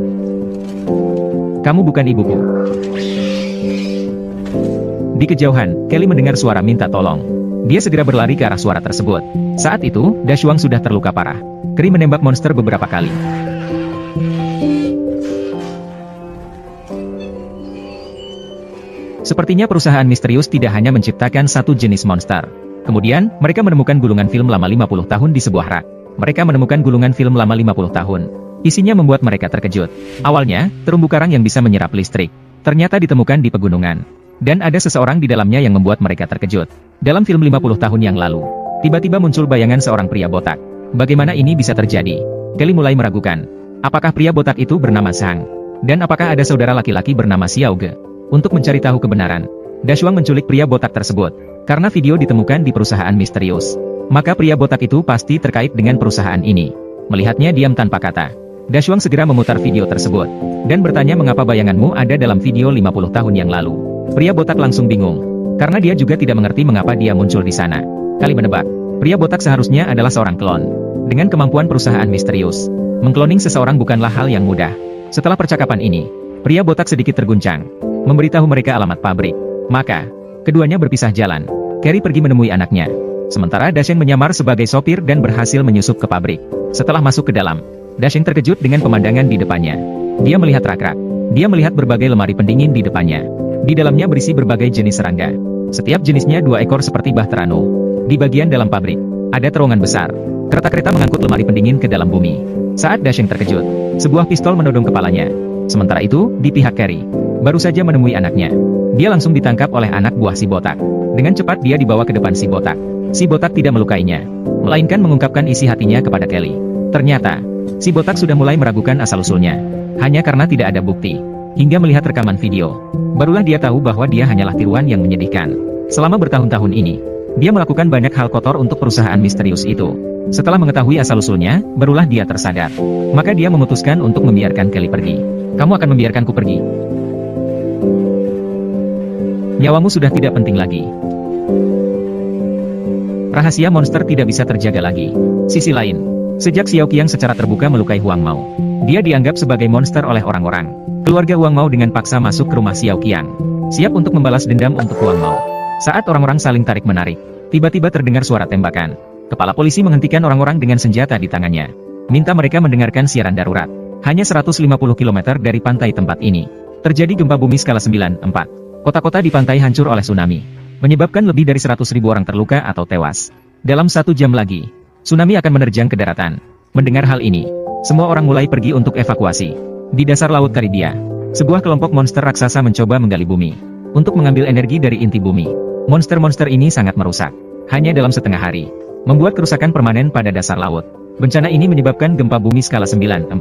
Kamu bukan ibuku. Di kejauhan, Kelly mendengar suara minta tolong. Dia segera berlari ke arah suara tersebut. Saat itu, Dasuang sudah terluka parah. Keri menembak monster beberapa kali. Sepertinya perusahaan misterius tidak hanya menciptakan satu jenis monster. Kemudian, mereka menemukan gulungan film lama 50 tahun di sebuah rak. Mereka menemukan gulungan film lama 50 tahun. Isinya membuat mereka terkejut. Awalnya, terumbu karang yang bisa menyerap listrik. Ternyata ditemukan di pegunungan. Dan ada seseorang di dalamnya yang membuat mereka terkejut. Dalam film 50 tahun yang lalu, tiba-tiba muncul bayangan seorang pria botak. Bagaimana ini bisa terjadi? Kelly mulai meragukan. Apakah pria botak itu bernama Zhang? Dan apakah ada saudara laki-laki bernama Xiao Ge? Untuk mencari tahu kebenaran, Dasuang menculik pria botak tersebut. Karena video ditemukan di perusahaan misterius, maka pria botak itu pasti terkait dengan perusahaan ini. Melihatnya diam tanpa kata, Dasuang segera memutar video tersebut. Dan bertanya mengapa bayanganmu ada dalam video 50 tahun yang lalu. Pria botak langsung bingung. Karena dia juga tidak mengerti mengapa dia muncul di sana. Kali menebak, pria botak seharusnya adalah seorang klon. Dengan kemampuan perusahaan misterius, mengkloning seseorang bukanlah hal yang mudah. Setelah percakapan ini, pria botak sedikit terguncang. Memberitahu mereka alamat pabrik. Maka, keduanya berpisah jalan. Kerry pergi menemui anaknya. Sementara Dasheng menyamar sebagai sopir dan berhasil menyusup ke pabrik. Setelah masuk ke dalam, Dasheng terkejut dengan pemandangan di depannya. Dia melihat rak-rak. Dia melihat berbagai lemari pendingin di depannya. Di dalamnya berisi berbagai jenis serangga. Setiap jenisnya 2 ekor seperti Bahterano. Di bagian dalam pabrik, ada terowongan besar. Kereta-kereta mengangkut lemari pendingin ke dalam bumi. Saat Dasheng terkejut, sebuah pistol menodong kepalanya. Sementara itu, di pihak Kerry, baru saja menemui anaknya. Dia langsung ditangkap oleh anak buah si botak. Dengan cepat dia dibawa ke depan si botak. Si botak tidak melukainya, melainkan mengungkapkan isi hatinya kepada Kelly. Ternyata, si botak sudah mulai meragukan asal-usulnya. Hanya karena tidak ada bukti. Hingga melihat rekaman video, barulah dia tahu bahwa dia hanyalah tiruan yang menyedihkan. Selama bertahun-tahun ini, dia melakukan banyak hal kotor untuk perusahaan misterius itu. Setelah mengetahui asal-usulnya, barulah dia tersadar. Maka dia memutuskan untuk membiarkan Kelly pergi. Kamu akan membiarkanku pergi? Nyawamu sudah tidak penting lagi. Rahasia monster tidak bisa terjaga lagi. Sisi lain, sejak Xiao Qiang secara terbuka melukai Huang Mao, dia dianggap sebagai monster oleh orang-orang. Keluarga Huang Mao dengan paksa masuk ke rumah Xiao Qiang, siap untuk membalas dendam untuk Huang Mao. Saat orang-orang saling tarik-menarik, tiba-tiba terdengar suara tembakan. Kepala polisi menghentikan orang-orang dengan senjata di tangannya. Minta mereka mendengarkan siaran darurat. Hanya 150 km dari pantai tempat ini, terjadi gempa bumi skala 9,4. Kota-kota di pantai hancur oleh tsunami, menyebabkan lebih dari 100.000 orang terluka atau tewas. Dalam 1 jam lagi, tsunami akan menerjang ke daratan. Mendengar hal ini, semua orang mulai pergi untuk evakuasi. Di dasar Laut Karibia, sebuah kelompok monster raksasa mencoba menggali bumi untuk mengambil energi dari inti bumi. Monster-monster ini sangat merusak. Hanya dalam setengah hari, membuat kerusakan permanen pada dasar laut. Bencana ini menyebabkan gempa bumi skala 9,4.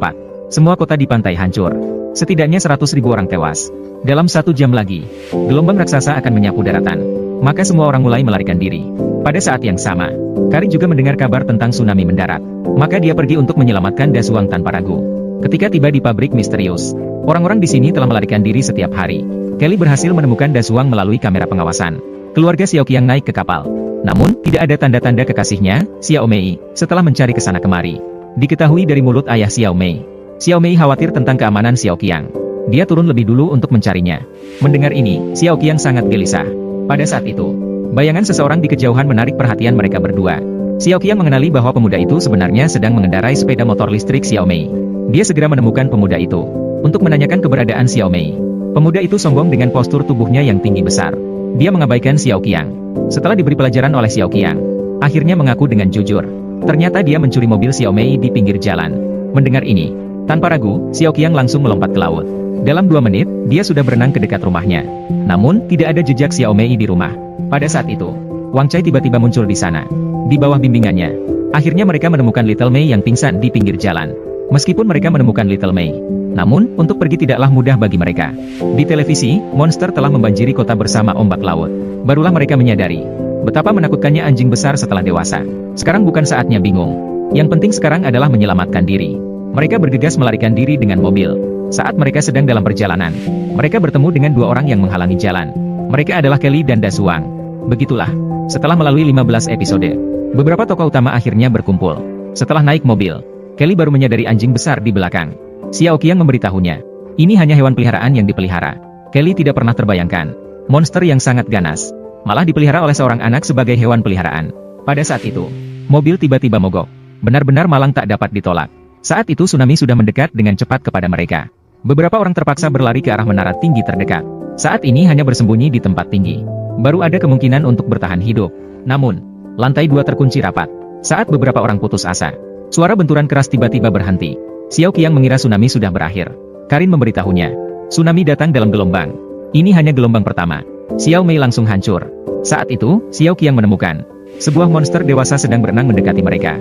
Semua kota di pantai hancur. Setidaknya 100.000 orang tewas. Dalam 1 jam lagi, gelombang raksasa akan menyapu daratan. Maka semua orang mulai melarikan diri. Pada saat yang sama, Karin juga mendengar kabar tentang tsunami mendarat. Maka dia pergi untuk menyelamatkan Dasuang tanpa ragu. Ketika tiba di pabrik misterius, orang-orang di sini telah melarikan diri setiap hari. Kelly berhasil menemukan Dasuang melalui kamera pengawasan. Keluarga Xiao Qiang naik ke kapal. Namun, tidak ada tanda-tanda kekasihnya, Xiao Mei, setelah mencari kesana kemari. Diketahui dari mulut ayah Xiao Mei. Xiao Mei khawatir tentang keamanan Xiao Qiang. Dia turun lebih dulu untuk mencarinya. Mendengar ini, Xiao Qiang sangat gelisah. Pada saat itu, bayangan seseorang di kejauhan menarik perhatian mereka berdua. Xiao Qiang mengenali bahwa pemuda itu sebenarnya sedang mengendarai sepeda motor listrik Xiao Mei. Dia segera menemukan pemuda itu untuk menanyakan keberadaan Xiao Mei. Pemuda itu sombong dengan postur tubuhnya yang tinggi besar. Dia mengabaikan Xiao Qiang. Setelah diberi pelajaran oleh Xiao Qiang, akhirnya mengaku dengan jujur. Ternyata dia mencuri mobil Xiao Mei di pinggir jalan. Mendengar ini, tanpa ragu, Xiao Qiang langsung melompat ke laut. Dalam 2 menit, dia sudah berenang ke dekat rumahnya. Namun, tidak ada jejak Xiao Mei di rumah. Pada saat itu, Wang Chai tiba-tiba muncul di sana. Di bawah bimbingannya, akhirnya mereka menemukan Little Mei yang pingsan di pinggir jalan. Meskipun mereka menemukan Little Mei, namun, untuk pergi tidaklah mudah bagi mereka. Di televisi, monster telah membanjiri kota bersama ombak laut. Barulah mereka menyadari betapa menakutkannya anjing besar setelah dewasa. Sekarang bukan saatnya bingung. Yang penting sekarang adalah menyelamatkan diri. Mereka bergegas melarikan diri dengan mobil. Saat mereka sedang dalam perjalanan, mereka bertemu dengan 2 orang yang menghalangi jalan. Mereka adalah Kelly dan Dasuang. Begitulah, setelah melalui 15 episode, beberapa tokoh utama akhirnya berkumpul. Setelah naik mobil, Kelly baru menyadari anjing besar di belakang. Xiao Qiang memberitahunya, ini hanya hewan peliharaan yang dipelihara. Kelly tidak pernah terbayangkan, monster yang sangat ganas, malah dipelihara oleh seorang anak sebagai hewan peliharaan. Pada saat itu, mobil tiba-tiba mogok. Benar-benar malang tak dapat ditolak. Saat itu tsunami sudah mendekat dengan cepat kepada mereka. Beberapa orang terpaksa berlari ke arah menara tinggi terdekat. Saat ini hanya bersembunyi di tempat tinggi. Baru ada kemungkinan untuk bertahan hidup. Namun, lantai 2 terkunci rapat. Saat beberapa orang putus asa, suara benturan keras tiba-tiba berhenti. Xiao Qiang mengira tsunami sudah berakhir. Karin memberitahunya, tsunami datang dalam gelombang. Ini hanya gelombang pertama. Xiao Mei langsung hancur. Saat itu, Xiao Qiang menemukan sebuah monster dewasa sedang berenang mendekati mereka.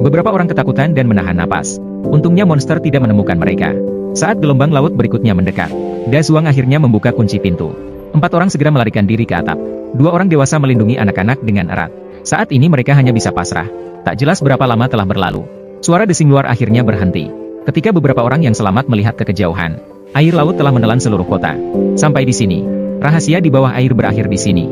Beberapa orang ketakutan dan menahan napas. Untungnya monster tidak menemukan mereka. Saat gelombang laut berikutnya mendekat, Dasuang akhirnya membuka kunci pintu. 4 orang segera melarikan diri ke atap. 2 orang dewasa melindungi anak-anak dengan erat. Saat ini mereka hanya bisa pasrah. Tak jelas berapa lama telah berlalu. Suara desing luar akhirnya berhenti. Ketika beberapa orang yang selamat melihat ke kejauhan, air laut telah menelan seluruh kota. Sampai di sini, rahasia di bawah air berakhir di sini.